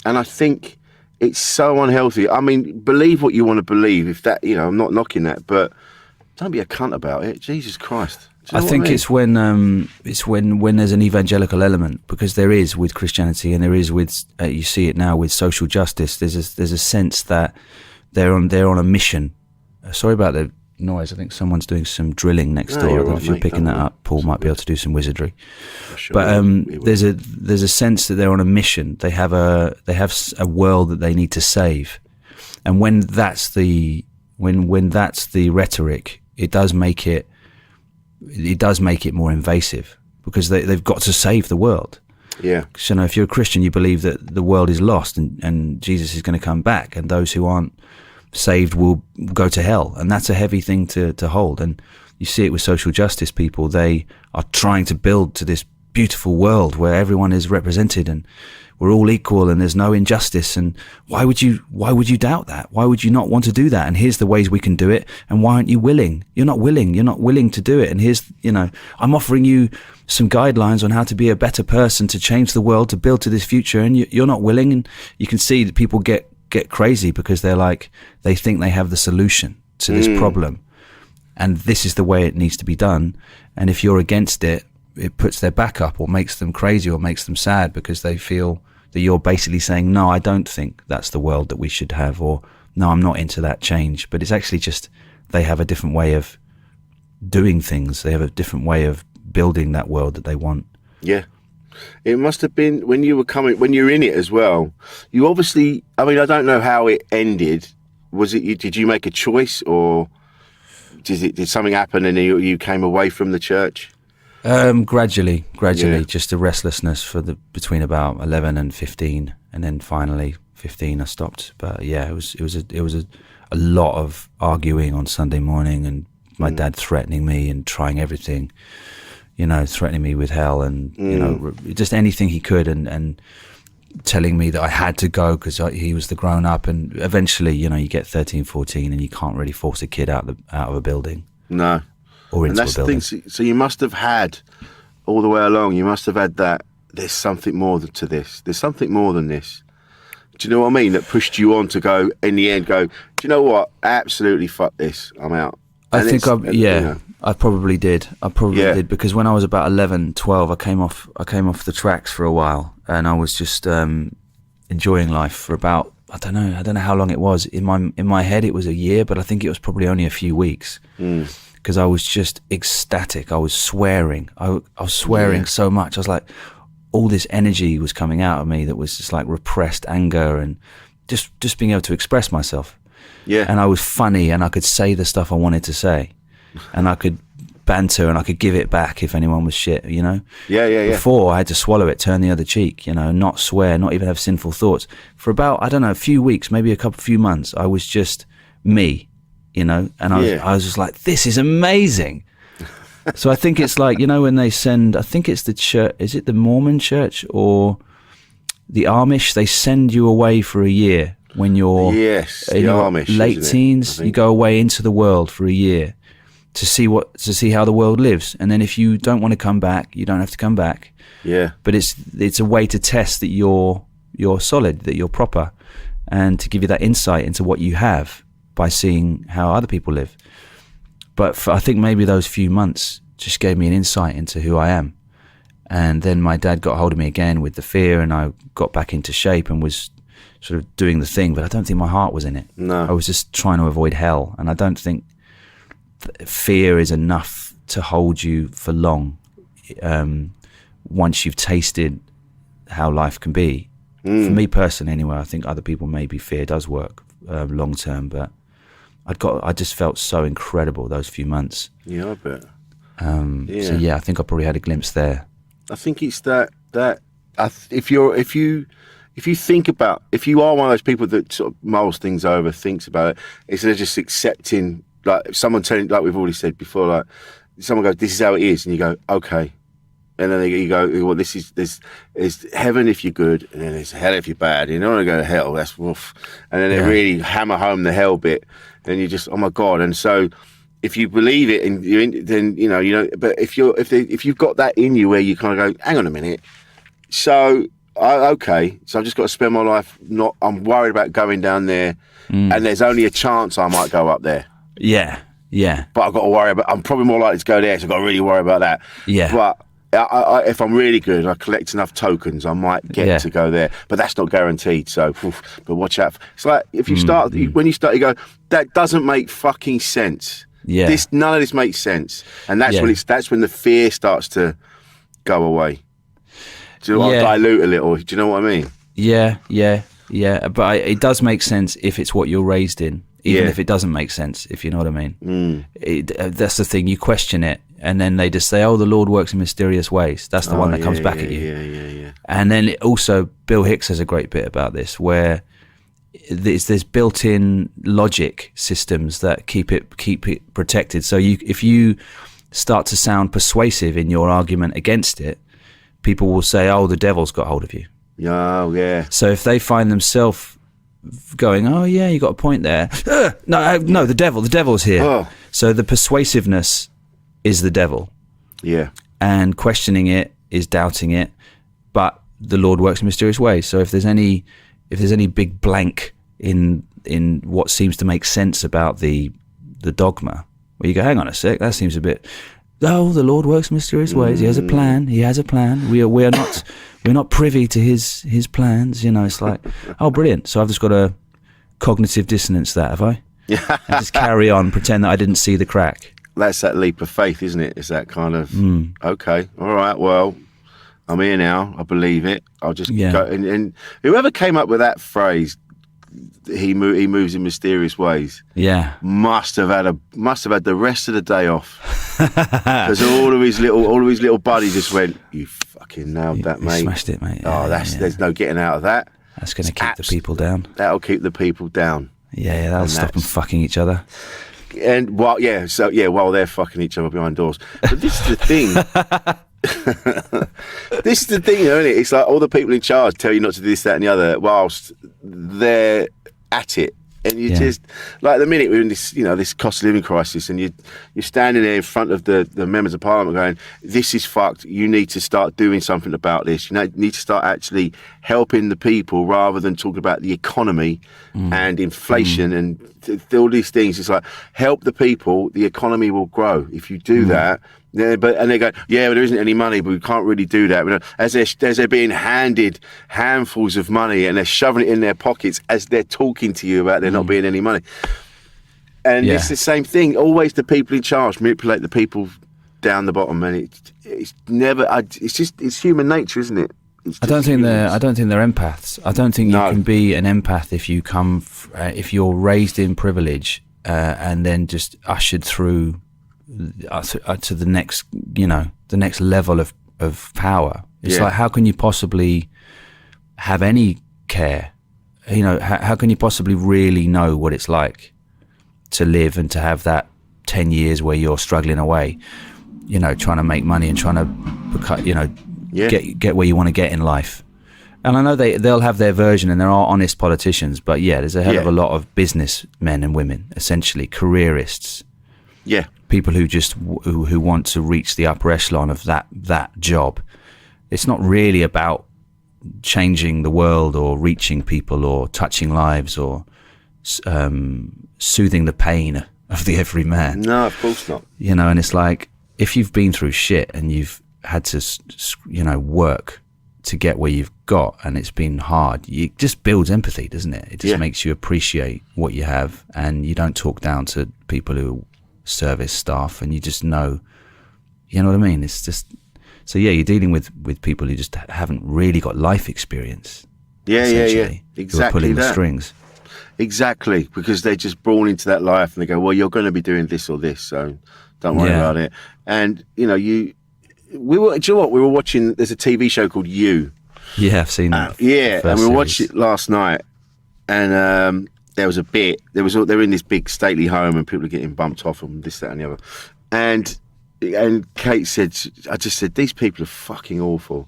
And I think it's so unhealthy. I mean, believe what you want to believe. If that, I'm not knocking that, but don't be a cunt about it. Jesus Christ. I think it's when there's an evangelical element, because there is with Christianity, and there is with you see it now with social justice. There's a sense that they're on a mission. Sorry about the noise. I think someone's doing some drilling next door. I don't know if you're picking that up. Paul might be able to do some wizardry. Sure, but there's a sense that they're on a mission. They have a world that they need to save, and when that's the rhetoric, it does make it more invasive, because they've got to save the world. Yeah. So if you're a Christian, you believe that the world is lost and Jesus is going to come back, and those who aren't saved will go to hell, and that's a heavy thing to hold. And you see it with social justice people. They are trying to build to this beautiful world where everyone is represented and we're all equal and there's no injustice. And why would you doubt that? Why would you not want to do that? And here's the ways we can do it. And why aren't you willing? You're not willing to do it. And here's, I'm offering you some guidelines on how to be a better person, to change the world, to build to this future, and you're not willing. And you can see that people get crazy because they think they have the solution to this problem, and this is the way it needs to be done. And if you're against it, it puts their back up or makes them crazy or makes them sad, because they feel that you're basically saying, no, I don't think that's the world that we should have, or no, I'm not into that change. But it's actually just they have a different way of doing things. They have a different way of building that world that they want. Yeah. It must have been when you're in it as well. You obviously, I mean, I don't know how it ended. Was it, did you make a choice, or did something happen and you came away from the church? Gradually, just a restlessness between about 11 and 15, and then finally 15 I stopped. But yeah, it was a lot of arguing on Sunday morning, and my dad threatening me and trying everything, threatening me with hell and just anything he could, and telling me that I had to go because he was the grown up. And eventually, you get 13, 14, and you can't really force a kid out of a building. No. Or into a building. The thing. So you must have had, all the way along, you must have had that, there's something more to this. There's something more than this. Do you know what I mean? That pushed you on to go, in the end, do you know what? Absolutely fuck this. I'm out. I think I probably did. Did, because when I was about 11, 12, I came off the tracks for a while, and I was just enjoying life for about, I don't know how long it was. In my head it was a year, but I think it was probably only a few weeks. Because I was just ecstatic. I was swearing. I was swearing so much. I was like, all this energy was coming out of me that was just like repressed anger, and just being able to express myself. Yeah. And I was funny, and I could say the stuff I wanted to say, and I could banter, and I could give it back if anyone was shit, Yeah. Before I had to swallow it, turn the other cheek, not swear, not even have sinful thoughts. For about, I don't know, a few weeks, maybe a few months, I was just me. And I was just like, this is amazing. So I think it's like, when they send, I think it's the church, is it the Mormon church or the Amish? They send you away for a year when you're in your Amish, late teens. You go away into the world for a year, to see how the world lives. And then if you don't want to come back, you don't have to come back. Yeah. But it's a way to test that you're solid, that you're proper, and to give you that insight into what you have by seeing how other people live. But I think maybe those few months just gave me an insight into who I am. And then my dad got hold of me again with the fear, and I got back into shape and was sort of doing the thing, but I don't think my heart was in it. No. I was just trying to avoid hell, and I don't think fear is enough to hold you for long once you've tasted how life can be. For me personally anyway, I think other people maybe fear does work long term, but I just felt so incredible those few months. Yeah, I bet. So yeah, I think I probably had a glimpse there. I think it's that if you think about, if you are one of those people that sort of mulls things over, thinks about it, instead of just accepting, like someone telling, like we've already said before, like someone goes, "This is how it is," and you go, "Okay," and then you go, "Well, this is heaven if you're good, and then there's hell if you're bad. You don't want to go to hell. That's woof." And then they really hammer home the hell bit, and you just, oh my god. And so, if you believe it, and then you know. But if you've got that in you where you kind of go, "Hang on a minute," so. Okay, so I've just got to spend my life I'm worried about going down there, and there's only a chance I might go up there. Yeah. But I've got to worry about, I'm probably more likely to go there, so I've got to really worry about that. Yeah. But I, if I'm really good, I collect enough tokens, I might get to go there. But that's not guaranteed, so, but watch out. It's like, if you start, when you start, you go, that doesn't make fucking sense. Yeah. None of this makes sense. And that's when the fear starts to go away. Do you know what? Dilute a little. Do you know what I mean? Yeah. But it does make sense if it's what you're raised in, even if it doesn't make sense, if you know what I mean. That's the thing. You question it, and then they just say, "Oh, the Lord works in mysterious ways." That's the one that comes back at you. Yeah. And then also, Bill Hicks has a great bit about this, where there's built-in logic systems that keep it protected. So if you start to sound persuasive in your argument against it, people will say, "Oh, the devil's got hold of you." Oh, yeah. So if they find themselves going, "Oh, yeah, you got a point there." No, the devil's here. Oh. So the persuasiveness is the devil. Yeah. And questioning it is doubting it. But the Lord works in mysterious ways. So if there's any big blank in what seems to make sense about the dogma, where you go, "Hang on a sec, that seems a bit..." Oh, the Lord works in mysterious ways. He has a plan. We're not privy to his plans. You know, it's like, oh, brilliant. So I've just got to cognitive dissonance that, have I? Yeah. And just carry on, pretend that I didn't see the crack. That's that leap of faith, isn't it? It's that kind of, okay, all right, well, I'm here now. I believe it. I'll just go. And whoever came up with that phrase, he moves in mysterious ways. Yeah, must have had the rest of the day off, because all of his little buddies just went, "You fucking nailed that, mate. You smashed it, mate." There's no getting out of that. That's going to keep the people down. That'll keep the people down. Yeah, that'll stop them fucking each other. And while they're fucking each other behind doors. But this is the thing. This is the thing, isn't it? It's like all the people in charge tell you not to do this, that, and the other, whilst they're at it. And you just, like the minute we're in this, this cost of living crisis, and you're standing there in front of the members of parliament going, "This is fucked. You need to start doing something about this. You need to start actually helping the people rather than talking about the economy and inflation and all these things." It's like, help the people, the economy will grow. If you do that. Yeah, and they go, "Yeah, but there isn't any money, but we can't really do that." As they're being handed handfuls of money and they're shoving it in their pockets as they're talking to you about there not being any money. And it's the same thing. Always the people in charge manipulate the people down the bottom, and it's never. It's human nature, isn't it? I don't think they're empaths. I don't think you can be an empath if you if you're raised in privilege and then just ushered through to the next, the next level of power. It's like, how can you possibly have any care? How can you possibly really know what it's like to live and to have that 10 years where you're struggling away, trying to make money and trying to, get where you want to get in life? And I know they'll have their version, and there are honest politicians, but there's a hell of a lot of businessmen and women, essentially careerists, Yeah. People who just who want to reach the upper echelon of that job. It's not really about changing the world or reaching people or touching lives or soothing the pain of the everyman. No, of course not. You know, and it's like, if you've been through shit and you've had to, you know, work to get where you've got, and it's been hard, it just builds empathy, doesn't it? It just makes you appreciate what you have, and you don't talk down to people who service staff, and you just know, you know what I mean? It's just, so yeah, you're dealing with people who just haven't really got life experience. Yeah. Exactly. Who are pulling the strings. Exactly, because they're just born into that life, and they go, well, you're going to be doing this or this, so don't worry about it. And you know, do you know what? We were watching. There's a TV show called You. Yeah, I've seen that. And we watched it last night, and there was a bit. They were in this big stately home, and people are getting bumped off and this, that, and the other. And Kate said, I just said, these people are fucking awful.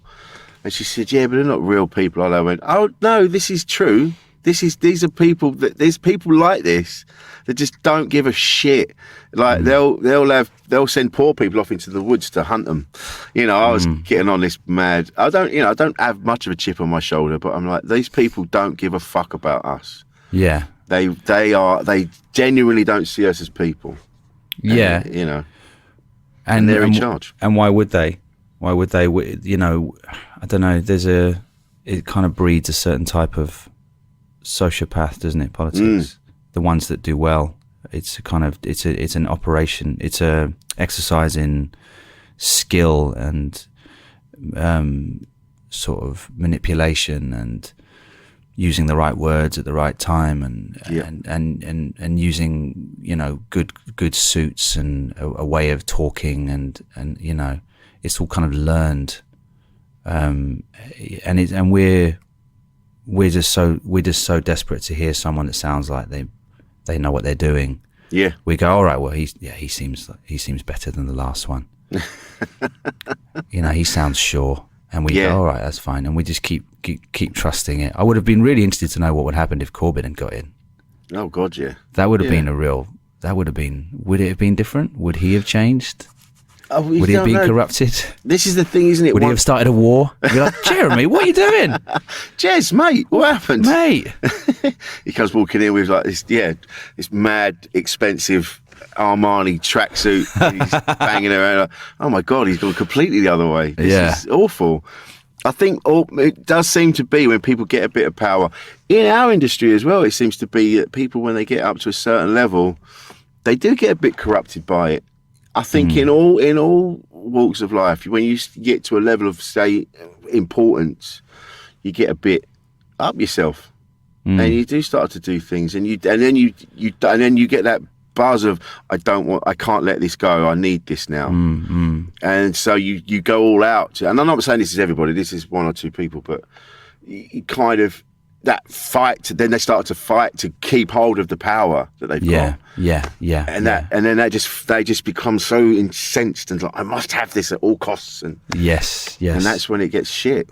And she said, yeah, but they're not real people. And I went, oh no, this is true. These are people there's people like this that just don't give a shit. Like they'll send poor people off into the woods to hunt them. You know, I was getting on this mad. I don't have much of a chip on my shoulder, but I'm like, these people don't give a fuck about us. Yeah. They genuinely don't see us as people. Yeah. You know. And they're in charge. And why would they? Why would they? You know, I don't know. It kind of breeds a certain type of sociopath, doesn't it? Politics. The ones that do well. It's an operation. It's a exercise in skill and sort of manipulation and using the right words at the right time and using, you know, good suits and a way of talking and you know, it's all kind of learned, and we're just so desperate to hear someone that sounds like they know what they're doing. Yeah, we go, all right, well, he seems better than the last one. You know, he sounds sure. And we go, all right, that's fine. And we just keep trusting it. I would have been really interested to know what would happen if Corbyn had got in. Oh, God, yeah. That would have been would it have been different? Would he have changed? Would he have been corrupted? This is the thing, isn't it? Would he have started a war? You'd be like, Jeremy, what are you doing? Jez, mate, what happened? Mate. He comes walking in with like this mad, expensive Armani tracksuit. He's banging around. Like, oh my God, he's gone completely the other way. This is awful. I think it does seem to be when people get a bit of power in our industry as well. It seems to be that people, when they get up to a certain level, they do get a bit corrupted by it. I think in all walks of life, when you get to a level of, say, importance, you get a bit up yourself, and you do start to do things, and then you get that buzz of I can't let this go. I need this now, and so you go all out. And I'm not saying this is everybody. This is one or two people, but you kind of that fight. Then they start to fight to keep hold of the power that they've got. Yeah. And then they just become so incensed and like, I must have this at all costs. And yes, and that's when it gets shit.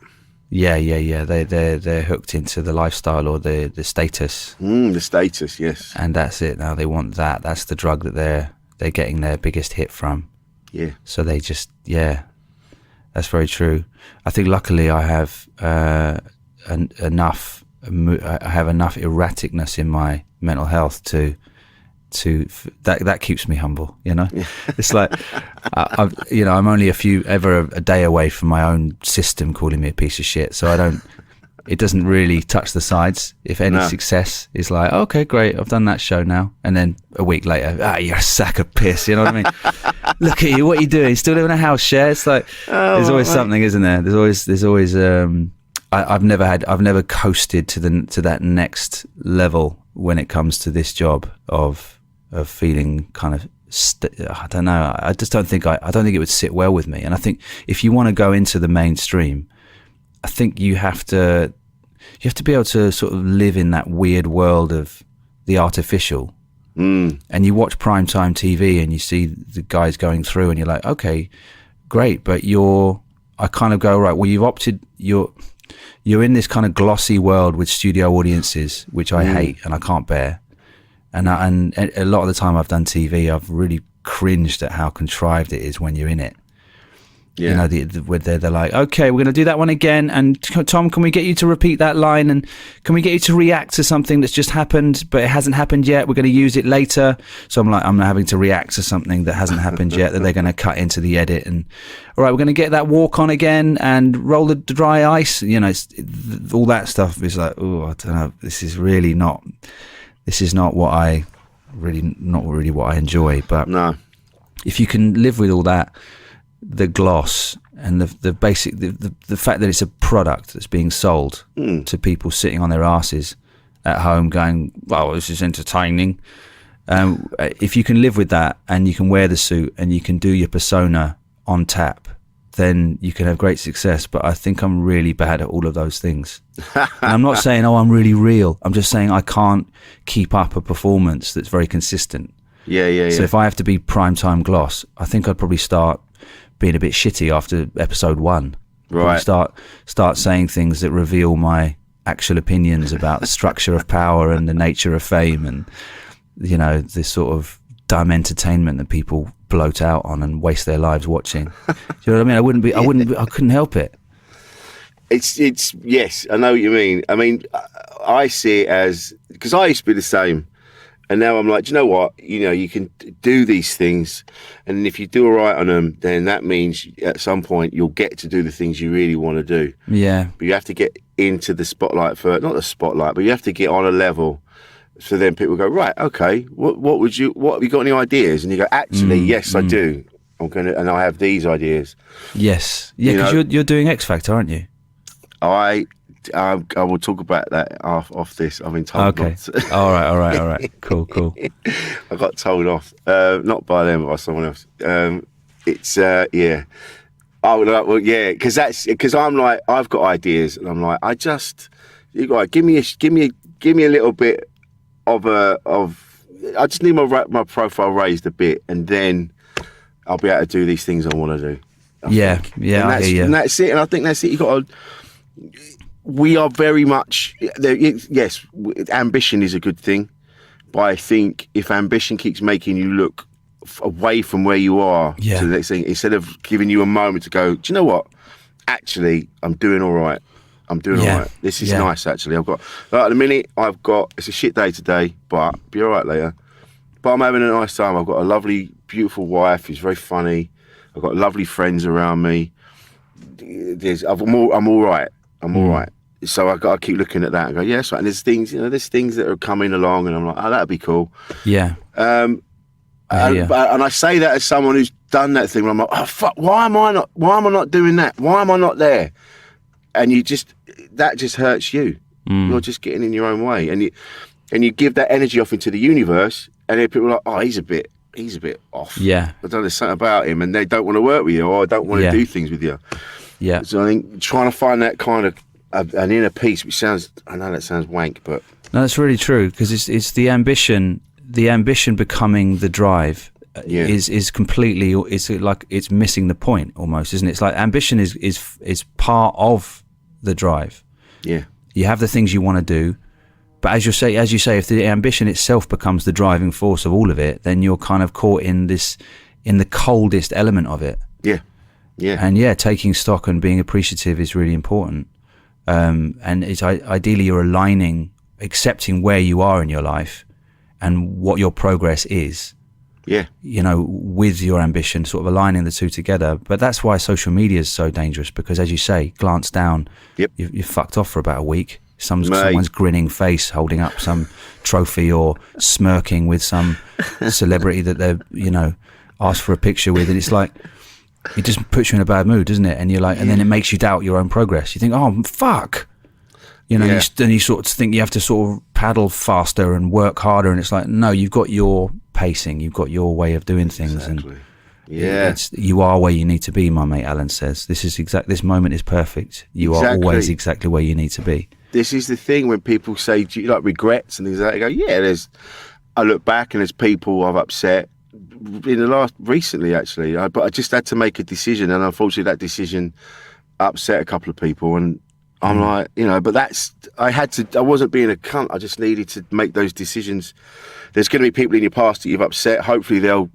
Yeah. They're hooked into the lifestyle or the status. The status, yes. And that's it. Now they want that. That's the drug that they're getting their biggest hit from. Yeah. So they just that's very true. I think luckily I have enough erraticness in my mental health to that keeps me humble, you know. It's like I'm only a day away from my own system calling me a piece of shit, so it doesn't really touch the sides. If any success is like, okay, great, I've done that show now, and then a week later, you're a sack of piss, you know what I mean? Look at you, what are you doing? Still living in a house share? It's like there's always something, isn't there? There's always I've never coasted to that next level when it comes to this job of feeling kind of I don't know. I just don't think I don't think it would sit well with me. And I think if you want to go into the mainstream, I think you have to be able to sort of live in that weird world of the artificial. And you watch primetime TV and you see the guys going through and you're like, okay, great, but I kind of go, right, well, you're in this kind of glossy world with studio audiences, which I hate and I can't bear. And a lot of the time I've done TV, I've really cringed at how contrived it is when you're in it. Yeah. You know, where they're like, okay, we're going to do that one again. And Tom, can we get you to repeat that line? And can we get you to react to something that's just happened, but it hasn't happened yet? We're going to use it later. So I'm having to react to something that hasn't happened yet that they're going to cut into the edit. And all right, we're going to get that walk on again and roll the dry ice. You know, all that stuff is like, oh, I don't know. This is not what I enjoy. But No. if you can live with all that, the gloss and the basic the fact that it's a product that's being sold to people sitting on their asses at home going, well, this is entertaining. If you can live with that and you can wear the suit and you can do your persona on tap, then you can have great success. But I think I'm really bad at all of those things. And I'm not saying, I'm really real. I'm just saying I can't keep up a performance that's very consistent. Yeah. So if I have to be primetime gloss, I think I'd probably start being a bit shitty after episode 1. Right. Start saying things that reveal my actual opinions about the structure of power and the nature of fame, and you know, this sort of dumb entertainment that people bloat out on and waste their lives watching. Do you know what I mean? I couldn't help it. It's yes, I know what you mean. I mean, I see it as, because I used to be the same. And now I'm like, do you know what? You know, you can do these things, and if you do all right on them, then that means at some point you'll get to do the things you really want to do. Yeah. But you have to get into the spotlight first, not the spotlight, but you have to get on a level. So then people go, right, okay, what have you got any ideas? And you go, actually, yes, I do. And I have these ideas. Yes. Yeah, because you're doing X Factor, aren't you? I will talk about that off this. I've been told. Okay. All right. Cool. I got told off, not by them, but by someone else. It's yeah. I would like, well, yeah, because I'm like, I've got ideas, and I'm like, you got to give me a little bit of I just need my profile raised a bit, and then I'll be able to do these things I want to do. I think. I hear you. And that's it. And I think that's it. You got to. We are very much, yes, ambition is a good thing, but I think if ambition keeps making you look away from where you are to the next thing, instead of giving you a moment to go, do you know what? Actually, I'm doing all right. All right. This is nice, actually. At the minute, it's a shit day today, but be all right later. But I'm having a nice time. I've got a lovely, beautiful wife who's very funny. I've got lovely friends around me. I'm all right. I'm all right. So I got to keep looking at that and go, yes, right. And there's things that are coming along, and I'm like, oh, that'd be cool. Yeah. And I say that as someone who's done that thing where I'm like, oh fuck, why am I not doing that? Why am I not there? And that just hurts you. You're just getting in your own way, and you give that energy off into the universe, and then people are like, oh, he's a bit off. Yeah. I don't know, there's something about him, and they don't want to work with you, or I don't want to do things with you. Yeah. So I think trying to find that kind of an inner peace, which I know that sounds wank, but no, that's really true, because it's the ambition becoming the drive. Is completely, it's missing the point almost, isn't it? It's like ambition is part of the drive. Yeah. You have the things you want to do, but as you say, if the ambition itself becomes the driving force of all of it, then you're kind of caught in the coldest element of it. Yeah. Yeah. And taking stock and being appreciative is really important. And it's ideally you're aligning, accepting where you are in your life and what your progress is. Yeah. You know, with your ambition, sort of aligning the two together. But that's why social media is so dangerous, because as you say, glance down, you're fucked off for about a week. Someone's grinning face holding up some trophy or smirking with some celebrity that they've, asked for a picture with. And it's like, it just puts you in a bad mood, doesn't it? And you're like, and then it makes you doubt your own progress. You think, oh, fuck. Then you sort of think you have to sort of paddle faster and work harder. And it's like, no, you've got your pacing. You've got your way of doing things. Exactly. And you are where you need to be, my mate Alan says. This moment is perfect. You are always exactly where you need to be. This is the thing when people say, do you like regrets and things like that? I go, I look back and there's people I've upset recently actually, but I just had to make a decision, and unfortunately that decision upset a couple of people, and I'm like, but I wasn't being a cunt, I just needed to make those decisions. There's going to be people in your past that you've upset, hopefully they'll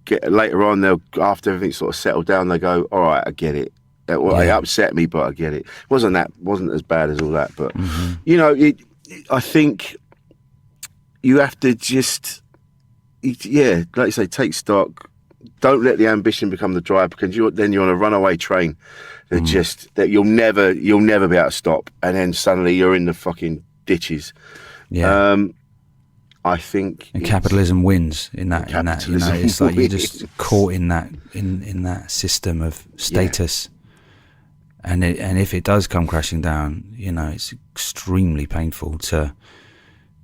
later on, they'll, after everything's sort of settled down, they go, all right, I get it. It upset me, but I get it. Wasn't as bad as all that, but you know, I think you have to just, like you say, take stock. Don't let the ambition become the drive, because then you're on a runaway train that you'll never be able to stop, and then suddenly you're in the fucking ditches. Yeah. I think capitalism wins in that. You know, it's like you're just caught in that in that system of status, and if it does come crashing down, you know, it's extremely painful to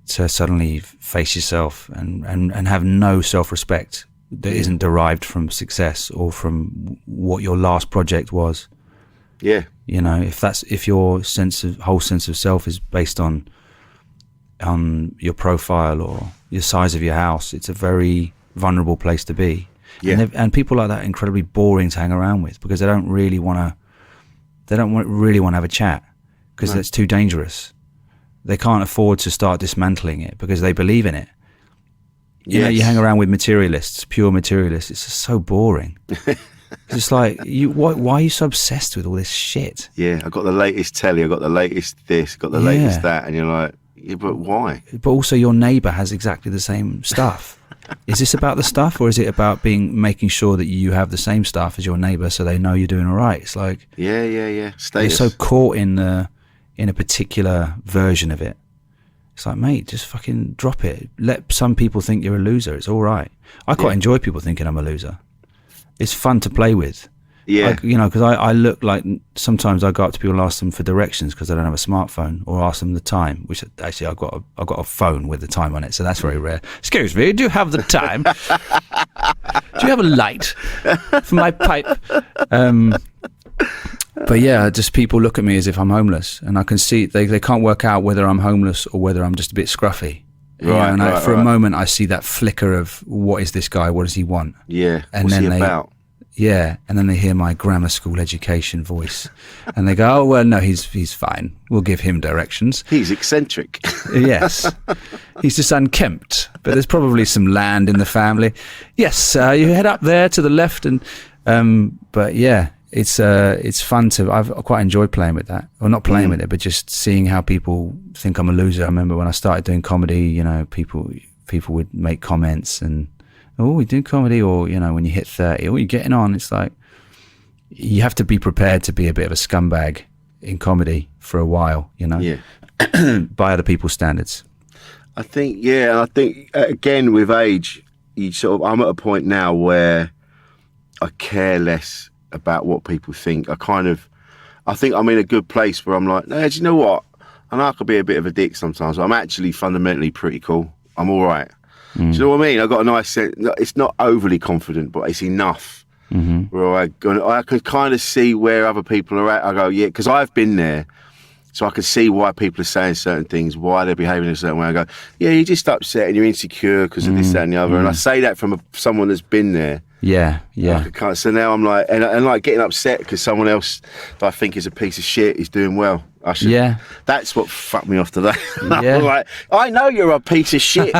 suddenly face yourself and have no self-respect that isn't derived from success or from what your last project was. Yeah, you know, if your whole sense of self is based on your profile or your size of your house, it's a very vulnerable place to be. Yeah. And people like that are incredibly boring to hang around with, because they don't really want to have a chat, because that's too dangerous. They can't afford to start dismantling it because they believe in it. You know, you hang around with materialists, pure materialists. It's just so boring. It's just like, why are you so obsessed with all this shit? Yeah, I got the latest telly, I got the latest this, got the latest that, and you're like, yeah, but why? But also, your neighbour has exactly the same stuff. Is this about the stuff, or is it about making sure that you have the same stuff as your neighbour, so they know you're doing all right? It's like, status. You're so caught in a particular version of it. It's like, mate, just fucking drop it. Let some people think you're a loser. It's all right. I quite enjoy people thinking I'm a loser. It's fun to play with. Yeah. Like, you know, because I look like, sometimes I go up to people and ask them for directions because they don't have a smartphone, or ask them the time, which actually I've got a phone with the time on it, so that's very rare. Excuse me, do you have the time? Do you have a light for my pipe? But yeah, just people look at me as if I'm homeless, and I can see they can't work out whether I'm homeless or whether I'm just a bit scruffy. Right, and for a moment I see that flicker of, what is this guy? What does he want? Yeah, and what's then he about? Yeah, and then they hear my grammar school education voice, and they go, "Oh well, no, he's fine. We'll give him directions. He's eccentric." Yes, he's just unkempt, but there's probably some land in the family. Yes, you head up there to the left, and but yeah, it's fun to. I've quite enjoyed playing with that, or not playing with it, but just seeing how people think I'm a loser. I remember when I started doing comedy, you know, people would make comments and, oh, we do comedy, or, you know, when you hit 30, oh, you're getting on. It's like, you have to be prepared to be a bit of a scumbag in comedy for a while, you know, by other people's standards. I think, again, with age, I'm at a point now where I care less about what people think. I think I'm in a good place where I'm like, no, do you know what? I know I could be a bit of a dick sometimes, but I'm actually fundamentally pretty cool. I'm all right. Do you know what I mean? I've got a nice sense. It's not overly confident, but it's enough where I can kind of see where other people are at. I go, yeah, because I've been there, so I can see why people are saying certain things, why they're behaving in a certain way. I go, yeah, you're just upset and you're insecure because of this, that, and the other. And I say that from someone that's been there. Yeah. So now I'm like, and like getting upset because someone else that I think is a piece of shit is doing well. That's what fucked me off today. I'm like, I know you're a piece of shit.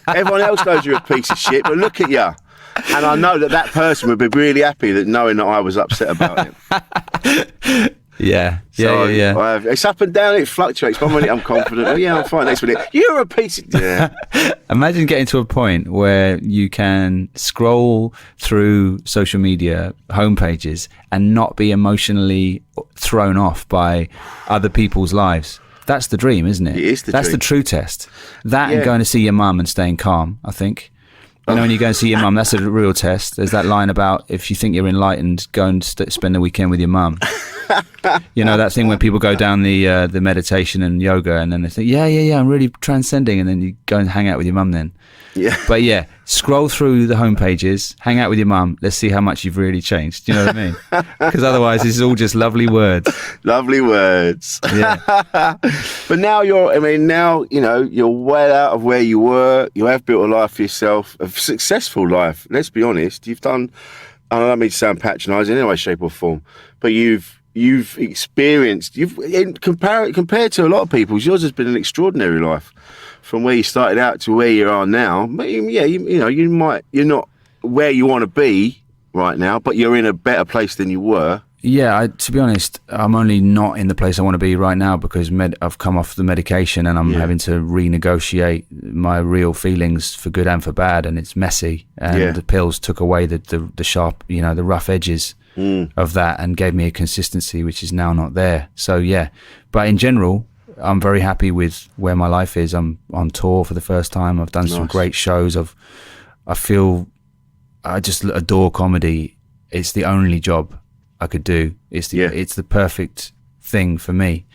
Everyone else knows you're a piece of shit, but look at you. And I know that person would be really happy knowing that I was upset about it. Yeah. It's up and down, it fluctuates. One minute I'm confident, I'm fine. Next minute, you're a piece of... Yeah. Imagine getting to a point where you can scroll through social media homepages and not be emotionally thrown off by other people's lives. That's the dream, isn't it? It is the That's dream. the true test. That and going to see your mum and staying calm, I think. You know, when you go and see your mum, that's a real test. There's that line about, if you think you're enlightened, go and spend the weekend with your mum. You know, that thing when people go down the meditation and yoga, and then they think, yeah, I'm really transcending, and then you go and hang out with your mum then. Yeah. But yeah, scroll through the home pages, hang out with your mum. Let's see how much you've really changed. Do you know what I mean? Because otherwise, this is all just lovely words. Lovely words. Yeah. But now you're well out of where you were. You have built a life for yourself, a successful life. Let's be honest. You've done, I don't mean to sound patronising in any way, shape or form, but you've experienced, compared to a lot of people's, yours has been an extraordinary life. From where you started out to where you are now, but you're not where you want to be right now, but you're in a better place than you were. Yeah, to be honest, I'm only not in the place I want to be right now because I've come off the medication and I'm having to renegotiate my real feelings for good and for bad, and it's messy. And the pills took away the sharp, the rough edges of that and gave me a consistency which is now not there. So yeah, but in general, I'm very happy with where my life is. I'm on tour for the first time. I've done some great shows. I just adore comedy. It's the only job I could do. It's the perfect thing for me,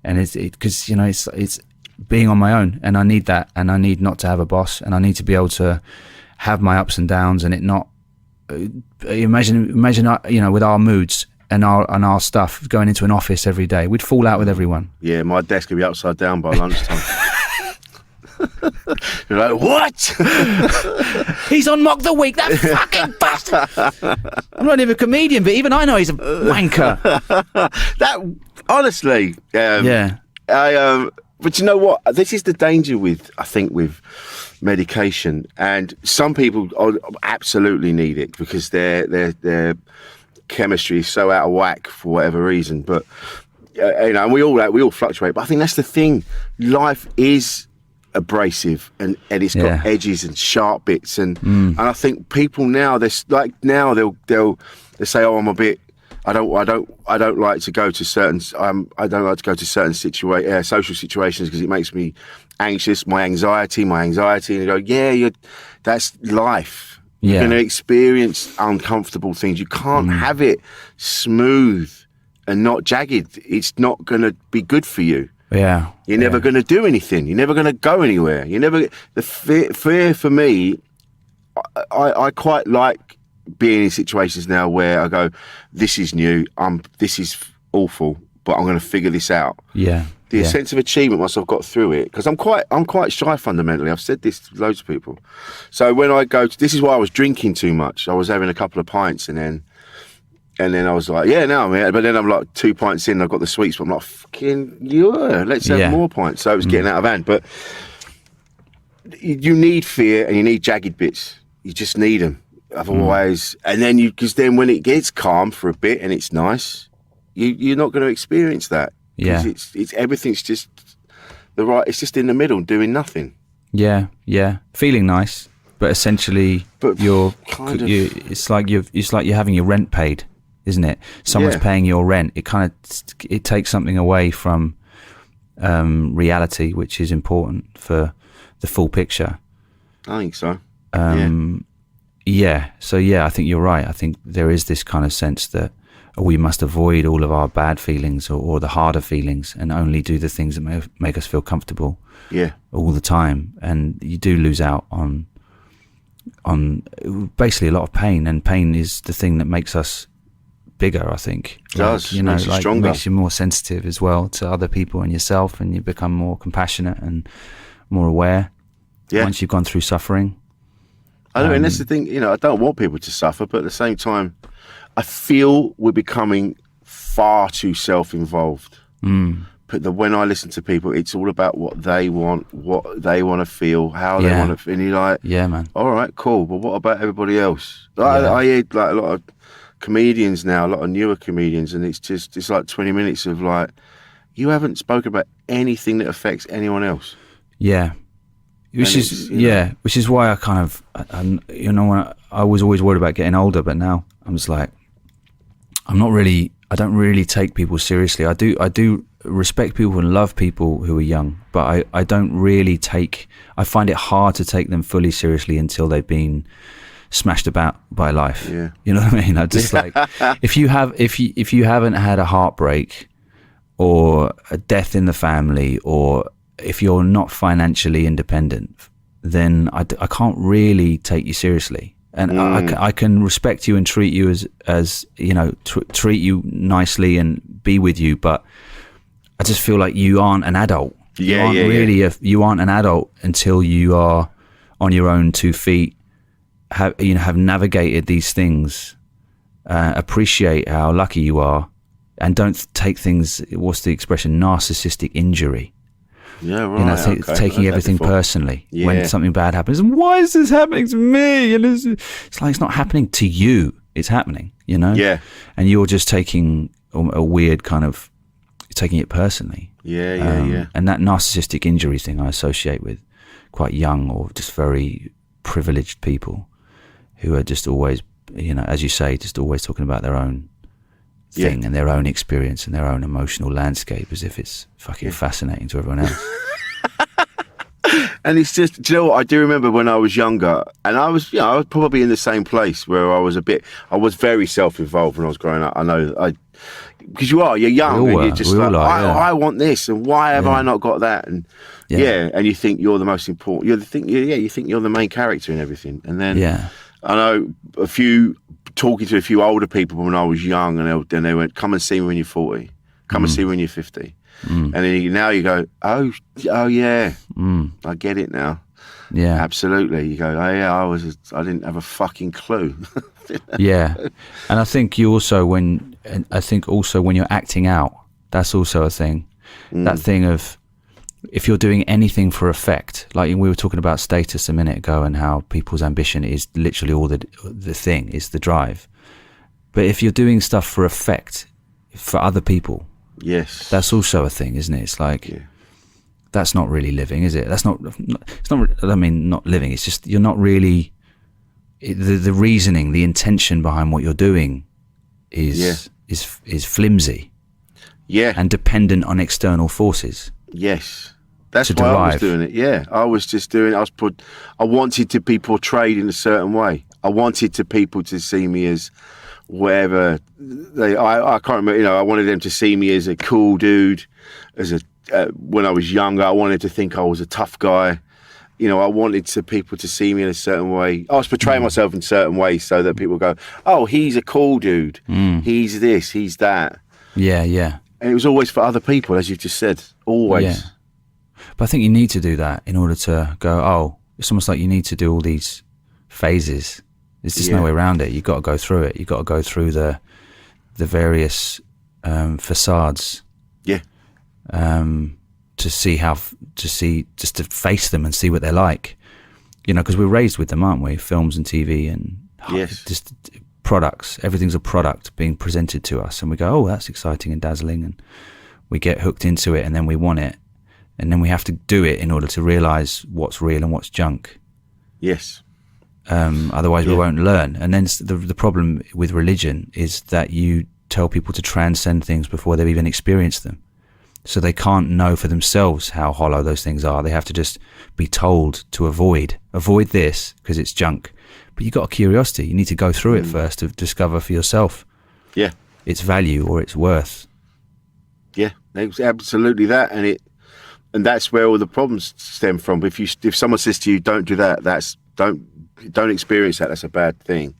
and it's because it's being on my own, and I need that, and I need not to have a boss, and I need to be able to have my ups and downs, and it not imagine with our moods and our stuff going into an office every day, we'd fall out with everyone. Yeah, my desk would be upside down by lunchtime. You're like, what? He's on Mock the Week, that fucking bastard. I'm not even a comedian, but even I know he's a wanker. That, honestly, but you know what? This is the danger with medication, and some people absolutely need it because their chemistry is so out of whack for whatever reason. But and we all fluctuate. But I think that's the thing. Life is abrasive and it's got edges and sharp bits, and I think people now they'll say, oh, I'm a bit. I don't like to go to certain. I don't like to go to certain social situations because it makes me anxious. My anxiety, and you go, that's life. Yeah. You're going to experience uncomfortable things. You can't have it smooth and not jagged. It's not going to be good for you. Yeah, you're never going to do anything. You're never going to go anywhere. The fear for me. I quite like being in situations now where I go, this is new. This is awful, but I'm going to figure this out. Yeah. The sense of achievement once I've got through it, because I'm quite shy fundamentally. I've said this to loads of people. So when I go, this is why I was drinking too much. I was having a couple of pints and then I was like, but then I'm like 2 pints in, I've got the sweets, but I'm like, fucking, let's have more pints. So it was getting out of hand. But you need fear and you need jagged bits. You just need them. Otherwise, and then because then when it gets calm for a bit and it's nice, you're not going to experience that. Yeah. It's everything's just it's just in the middle doing nothing. Yeah. Feeling nice, but essentially it's like you're having your rent paid. Isn't it? Someone's paying your rent. It takes something away from reality, which is important for the full picture. I think so. So I think you're right. I think there is this kind of sense that we must avoid all of our bad feelings or the harder feelings and only do the things that make us feel comfortable. Yeah. All the time, and you do lose out on basically a lot of pain, and pain is the thing that makes us bigger, I think. It does. Makes you stronger. Makes you more sensitive as well to other people and yourself, and you become more compassionate and more aware once you've gone through suffering. And that's the thing, I don't want people to suffer, but at the same time, I feel we're becoming far too self-involved. But when I listen to people, it's all about what they want to feel, how they want to feel. And you're like, yeah, man. All right, cool. But what about everybody else? I hear like a lot of comedians now, a lot of newer comedians, and it's like 20 minutes of like, you haven't spoken about anything that affects anyone else. Yeah. Which is why I kind of, when I was always worried about getting older, but now I'm just like, I don't really take people seriously. I do respect people and love people who are young, but I don't really I find it hard to take them fully seriously until they've been smashed about by life. Yeah. You know what I mean? I just like, if you haven't had a heartbreak or a death in the family, or if you're not financially independent, then I can't really take you seriously. And I can respect you and treat you as treat you nicely and be with you, but I just feel like you aren't an adult. You aren't an adult until you are on your own 2 feet, have navigated these things, appreciate how lucky you are, and don't take things, what's the expression, narcissistic injury. Yeah, right. You know, okay. taking everything before. personally Yeah. when something bad happens. And why is this happening to me? And it's like, it's not happening to you. It's happening, you know? Yeah. And you're just taking a weird kind of, taking it personally. Yeah. And that narcissistic injury thing I associate with quite young or just very privileged people who are just always, you know, as you say, just always talking about their own thing and their own experience and their own emotional landscape as if it's fucking fascinating to everyone else. And it's just, do you know what? I do remember when I was younger, and I was probably in the same place where I was very self-involved when I was growing up. I know, because you're young, and you're just like, I want this, and why have I not got that? And and you think you're the most important. You think you're the main character in everything. And then I know talking to a few older people when I was young, and then they went, "Come and see me when you're 40. Come and see me when you're 50." And then now you go, oh yeah, I get it now. Yeah, absolutely. You go, oh yeah, I didn't have a fucking clue. Yeah, and I think when you're acting out, that's also a thing. That thing of, if you're doing anything for effect, like we were talking about status a minute ago, and how people's ambition is literally all the thing is the drive. But if you're doing stuff for effect for other people, yes, that's also a thing, isn't it? It's like that's not really living, is it? It's not. I mean, not living. It's just you're not really. The reasoning, the intention behind what you're doing is flimsy. Yeah, and dependent on external forces. Yes, that's why I was doing it. Yeah, I was just doing it. I wanted to be portrayed in a certain way. I wanted people to see me as whatever I can't remember. You know, I wanted them to see me as a cool dude. When I was younger, I wanted to think I was a tough guy. You know, I wanted people to see me in a certain way. I was portraying myself in certain ways so that people go, "Oh, he's a cool dude. He's this. He's that." Yeah, yeah. And it was always for other people, as you've just said. Always. Yeah. But I think you need to do that in order to go, oh, it's almost like you need to do all these phases. There's just no way around it. You've got to go through it. You've got to go through the various facades. Yeah. Just to face them and see what they're like. You know, because we're raised with them, aren't we? Films and TV and just products. Everything's a product being presented to us, and we go, oh, that's exciting and dazzling, and we get hooked into it, and then we want it, and then we have to do it in order to realize what's real and what's junk. Yes. Otherwise we won't learn. And then the problem with religion is that you tell people to transcend things before they've even experienced them, so they can't know for themselves how hollow those things are. They have to just be told to avoid this because it's junk. But you've got a curiosity. You need to go through it first to discover for yourself its value or its worth. Yeah, it's absolutely that. And that's where all the problems stem from. If someone says to you, don't do that, don't experience that, that's a bad thing.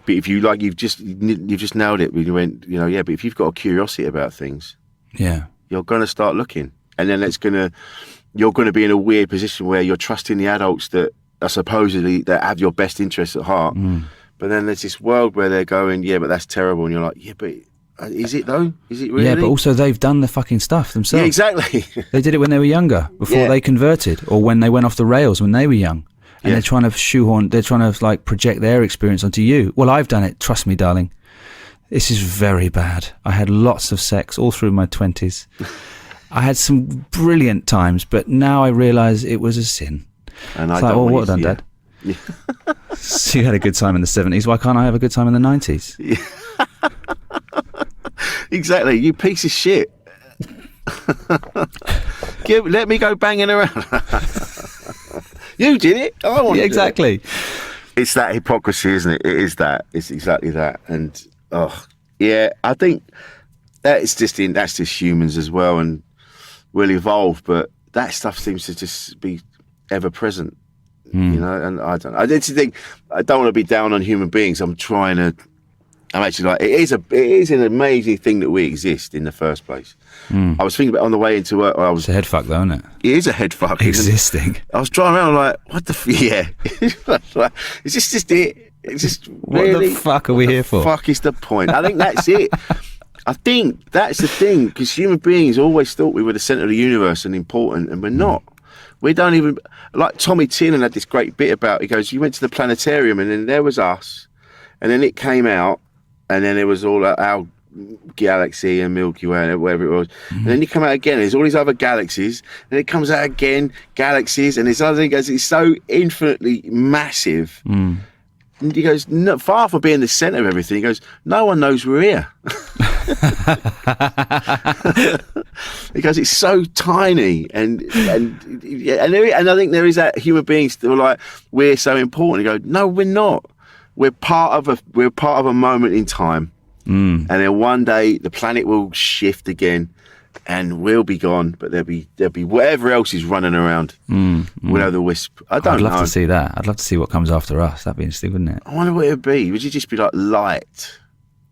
But if you you've just nailed it when you went, but if you've got a curiosity about things, you're going to start looking. And then you're going to be in a weird position where you're trusting the adults that are supposedly that have your best interests at heart. But then there's this world where they're going, but that's terrible. And you're like, but is it though? Is it really? Yeah, but also they've done the fucking stuff themselves. Yeah, exactly. They did it when they were younger, before they converted, or when they went off the rails when they were young. And they're trying to project their experience onto you. Well, I've done it. Trust me, darling. This is very bad. I had lots of sex all through my 20s. I had some brilliant times, but now I realise it was a sin. And it's what have I done, Dad? Yeah. So you had a good time in the 70s. Why can't I have a good time in the 90s? Yeah. Exactly. You piece of shit. Let me go banging around. You did it. I want exactly. To do it. It's that hypocrisy, isn't it? It is that. It's exactly that. And I think that's just humans as well, and we'll evolve. But that stuff seems to just be ever present, And I don't want to be down on human beings. I'm actually like, it is an amazing thing that we exist in the first place. I was thinking about on the way into work. It's a head fuck though, isn't it? It is a head fuck. Existing. I was driving around like, what the is this just it? It's just what the fuck are we here for? Fuck is the point? I think that's it. I think that's the thing, because human beings always thought we were the centre of the universe and important, and we're not. We don't even, like Tommy Tiernan had this great bit about, he goes, you went to the planetarium and then there was us, and then it came out, and then there was all our galaxy and Milky Way and whatever it was, and then you come out again, there's all these other galaxies, and it comes out again, galaxies, and this other thing goes, it's so infinitely massive. And he goes, no, far from being the centre of everything, he goes, no one knows we're here. He goes, it's so tiny, and I think there is that human beings that are like, we're so important. He goes, no, we're not. We're part of a moment in time, and then one day the planet will shift again, and we'll be gone. But there'll be whatever else is running around. We'll have the wisp. I'd love to see that. I'd love to see what comes after us. That'd be interesting, wouldn't it? I wonder what it'd be. Would you just be like light?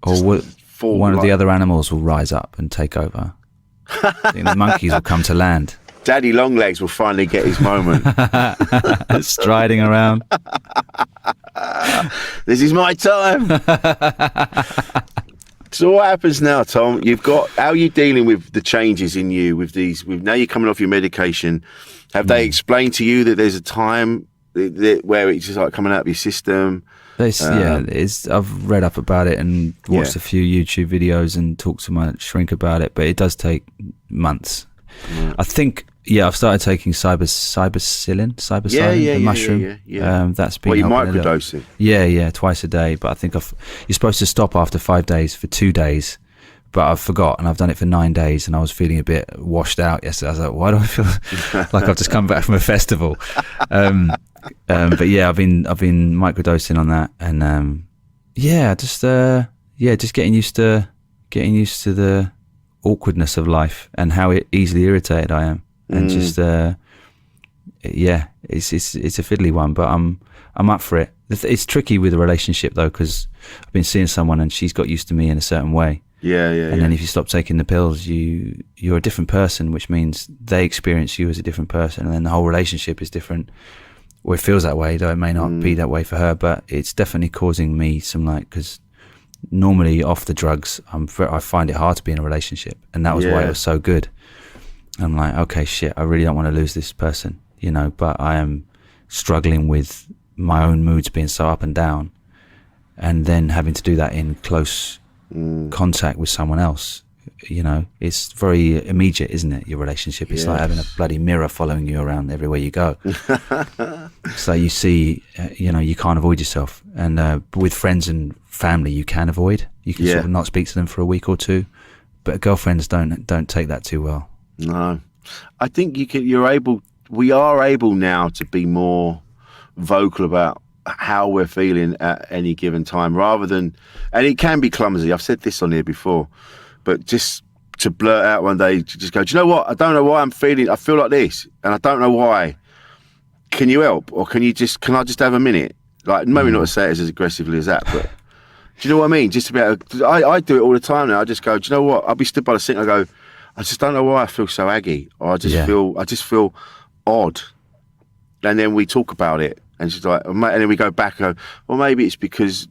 Or one of the other animals will rise up and take over. I think the monkeys will come to land. Daddy Longlegs will finally get his moment. Striding around. This is my time. So what happens now, Tom? How are you dealing with the changes in you with these? Now you're coming off your medication. Have they explained to you that there's a time where it's just like coming out of your system? I've read up about it and watched a few YouTube videos and talked to my shrink about it, but it does take months. I think, I've started taking cyberpsilin, the mushroom. Yeah. That's been you microdosing? Yeah, twice a day. But I think you're supposed to stop after 5 days for 2 days. But I've forgot, and I've done it for 9 days, and I was feeling a bit washed out yesterday. I was like, why do I feel like I've just come back from a festival? But yeah, I've been microdosing on that, and just getting used to the awkwardness of life and how easily irritated I am, and just it's a fiddly one, but I'm up for it. It's tricky with a relationship though, because I've been seeing someone and she's got used to me in a certain way. And then if you stop taking the pills, you're a different person, which means they experience you as a different person, and then the whole relationship is different. Or it feels that way, though it may not be that way for her, but it's definitely causing me some because normally off the drugs, I find it hard to be in a relationship, and that was why it was so good. I'm like, okay, shit, I really don't want to lose this person, but I am struggling with my own moods being so up and down, and then having to do that in close contact with someone else. It's very immediate, isn't it? Your relationship, it's like having a bloody mirror following you around everywhere you go. So you see, you can't avoid yourself, and with friends and family you can avoid. You can sort of not speak to them for a week or two, but girlfriends don't take that too well. No, I think we are able now to be more vocal about how we're feeling at any given time, rather than, and it can be clumsy, I've said this on here before, but just to blurt out one day, to just go, do you know what, I don't know why I feel like this, and I don't know why, can you help, or can I just have a minute, like maybe not to say it as aggressively as that, but do you know what I mean, just about, I do it all the time now. I just go, do you know what, I'll be stood by the sink, I go, I just don't know why I feel so aggy, or I just feel odd, and then we talk about it. And she's like, and then we go back and go, well, maybe it's because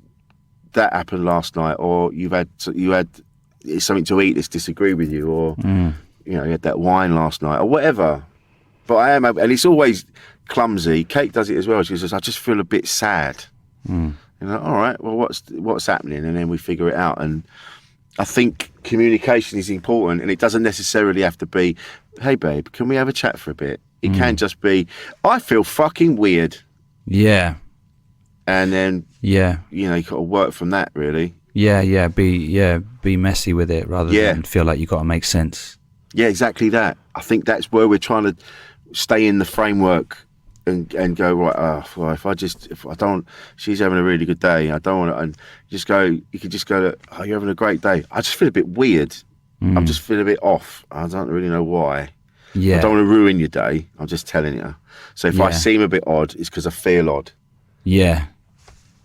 that happened last night, or you had something to eat that's disagreed with you, or you had that wine last night, or whatever. But I am, and it's always clumsy. Kate does it as well. She says, I just feel a bit sad. All right, well, what's happening? And then we figure it out. And I think communication is important, and it doesn't necessarily have to be, hey babe, can we have a chat for a bit? It can just be, I feel fucking weird. Yeah. And then you got to work from that, really. Be messy with it rather than feel like you got to make sense. Yeah, exactly that. I think that's where we're trying to stay in the framework and go, right, if I don't, she's having a really good day, I don't want to, and you could just go, oh, you're having a great day. I just feel a bit weird. I'm just feeling a bit off. I don't really know why. I don't want to ruin your day. I'm just telling you. So if I seem a bit odd, it's because I feel odd. Yeah.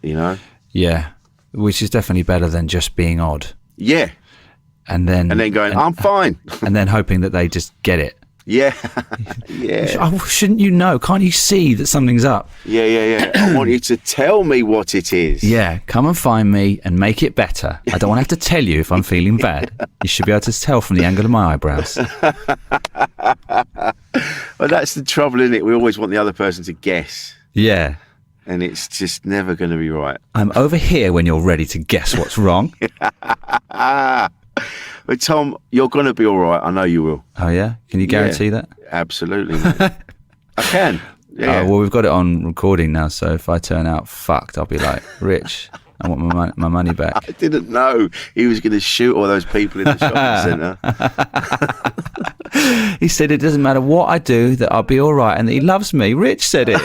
Yeah. Which is definitely better than just being odd. Yeah. And then going, I'm fine. And then hoping that they just get it. Yeah. Yeah. Shouldn't you know? Can't you see that something's up? Yeah. I want you to tell me what it is. Yeah, come and find me and make it better. I don't want to have to tell you if I'm feeling bad. You should be able to tell from the angle of my eyebrows. Well, that's the trouble, isn't it? We always want the other person to guess. Yeah. And it's just never going to be right. I'm over here when you're ready to guess what's wrong. But Tom, you're going to be all right. I know you will. Oh, yeah? Can you guarantee that? Absolutely, mate. I can. Yeah. Well, we've got it on recording now, so if I turn out fucked, I'll be like, Rich, I want my money back. I didn't know he was going to shoot all those people in the shopping centre. He said it doesn't matter what I do, that I'll be all right, and that he loves me. Rich said it.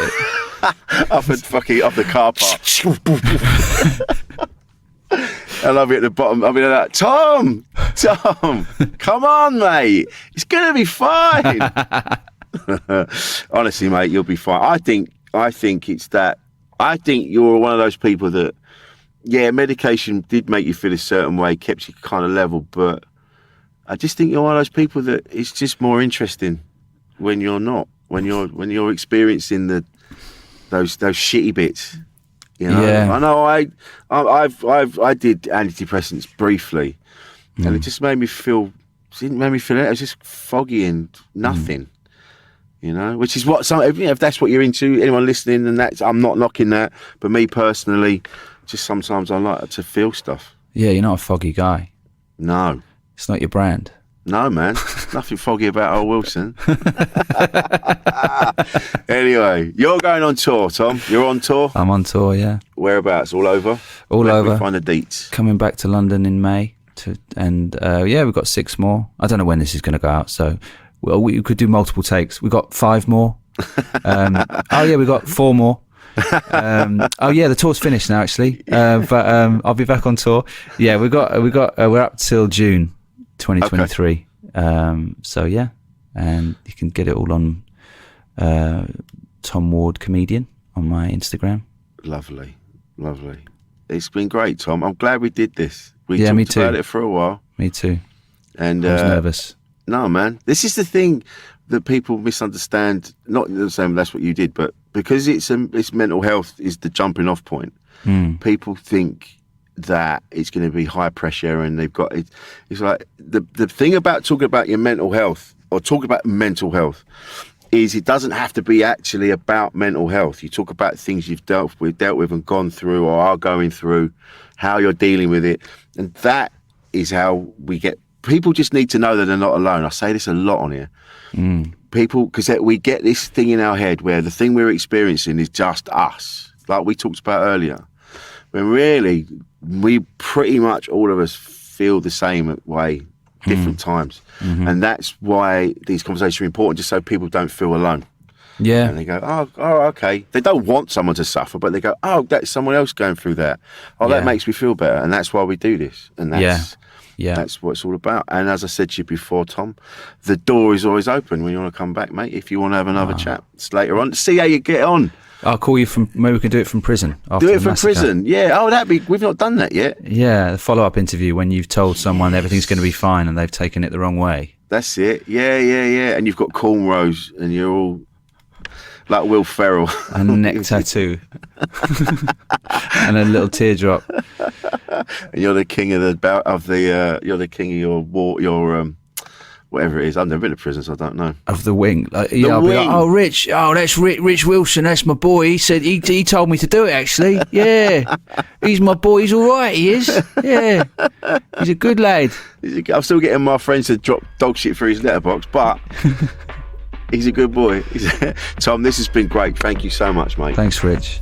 Off the car park. I love it at the bottom. I'll be like, Tom, come on, mate. It's going to be fine. Honestly, mate, you'll be fine. I think it's that. I think you're one of those people that, medication did make you feel a certain way, kept you kind of level, but I just think you're one of those people that it's just more interesting when you're not, when you're experiencing those shitty bits. You know? Yeah. I know. I did antidepressants briefly, and it just made me feel. It didn't make me feel it. It was just foggy and nothing. You know, which is what if that's what you're into. Anyone listening, and I'm not knocking that, but me personally, just sometimes I like to feel stuff. Yeah, you're not a foggy guy. No, it's not your brand. No, man. Nothing foggy about old Wilson. Anyway, you're going on tour, Tom. You're on tour? I'm on tour, yeah. Whereabouts? All over? All over. Let me find the deets. Coming back to London in May. We've got 6 more. I don't know when this is going to go out, so we could do multiple takes. We've got 5 more. We've got 4 more. The tour's finished now, actually. But I'll be back on tour. Yeah, we're up till June 2023. Okay. And you can get it all on Tom Ward Comedian on my Instagram. Lovely. It's been great, Tom. I'm glad we did this. We me talked too. about it for a while. Me too. And I was nervous. No, man. This is the thing that people misunderstand. Not the same. That's what you did, but because it's mental health is the jumping off point. People think that it's going to be high pressure, and they've got it. It's like the thing about talking about your mental health or talking about mental health is it doesn't have to be actually about mental health. You talk about things you've dealt with and gone through or are going through, how you're dealing with it, and that is how we get. People just need to know that they're not alone. I say this a lot on here. People, because we get this thing in our head where the thing we're experiencing is just us, like we talked about earlier. When really, we pretty much all of us feel the same way, different times. And that's why these conversations are important, just so people don't feel alone. Yeah. And they go, oh, okay. They don't want someone to suffer, but they go, oh, that's someone else going through that. Oh, that makes me feel better. And that's why we do this. And that's what it's all about. And as I said to you before, Tom, the door is always open when you want to come back, mate. If you want to have another chat later on, see how you get on. I'll call you maybe we can do it from prison. Do it from prison, yeah. Oh, we've not done that yet. Yeah, the follow-up interview when you've told someone everything's going to be fine and they've taken it the wrong way. That's it, yeah. And you've got cornrows and you're all like Will Ferrell. A neck tattoo. And a little teardrop. And you're the king of you're the king of your whatever it is. I've never been to prison, so I don't know. Of the wing. I'll be like, oh, Rich. Oh, that's Rich Wilson. That's my boy. He said he told me to do it, actually. Yeah. He's my boy. He's all right, he is. Yeah. He's a good lad. I'm still getting my friends to drop dog shit through his letterbox, but he's a good boy. Tom, this has been great. Thank you so much, mate. Thanks, Rich.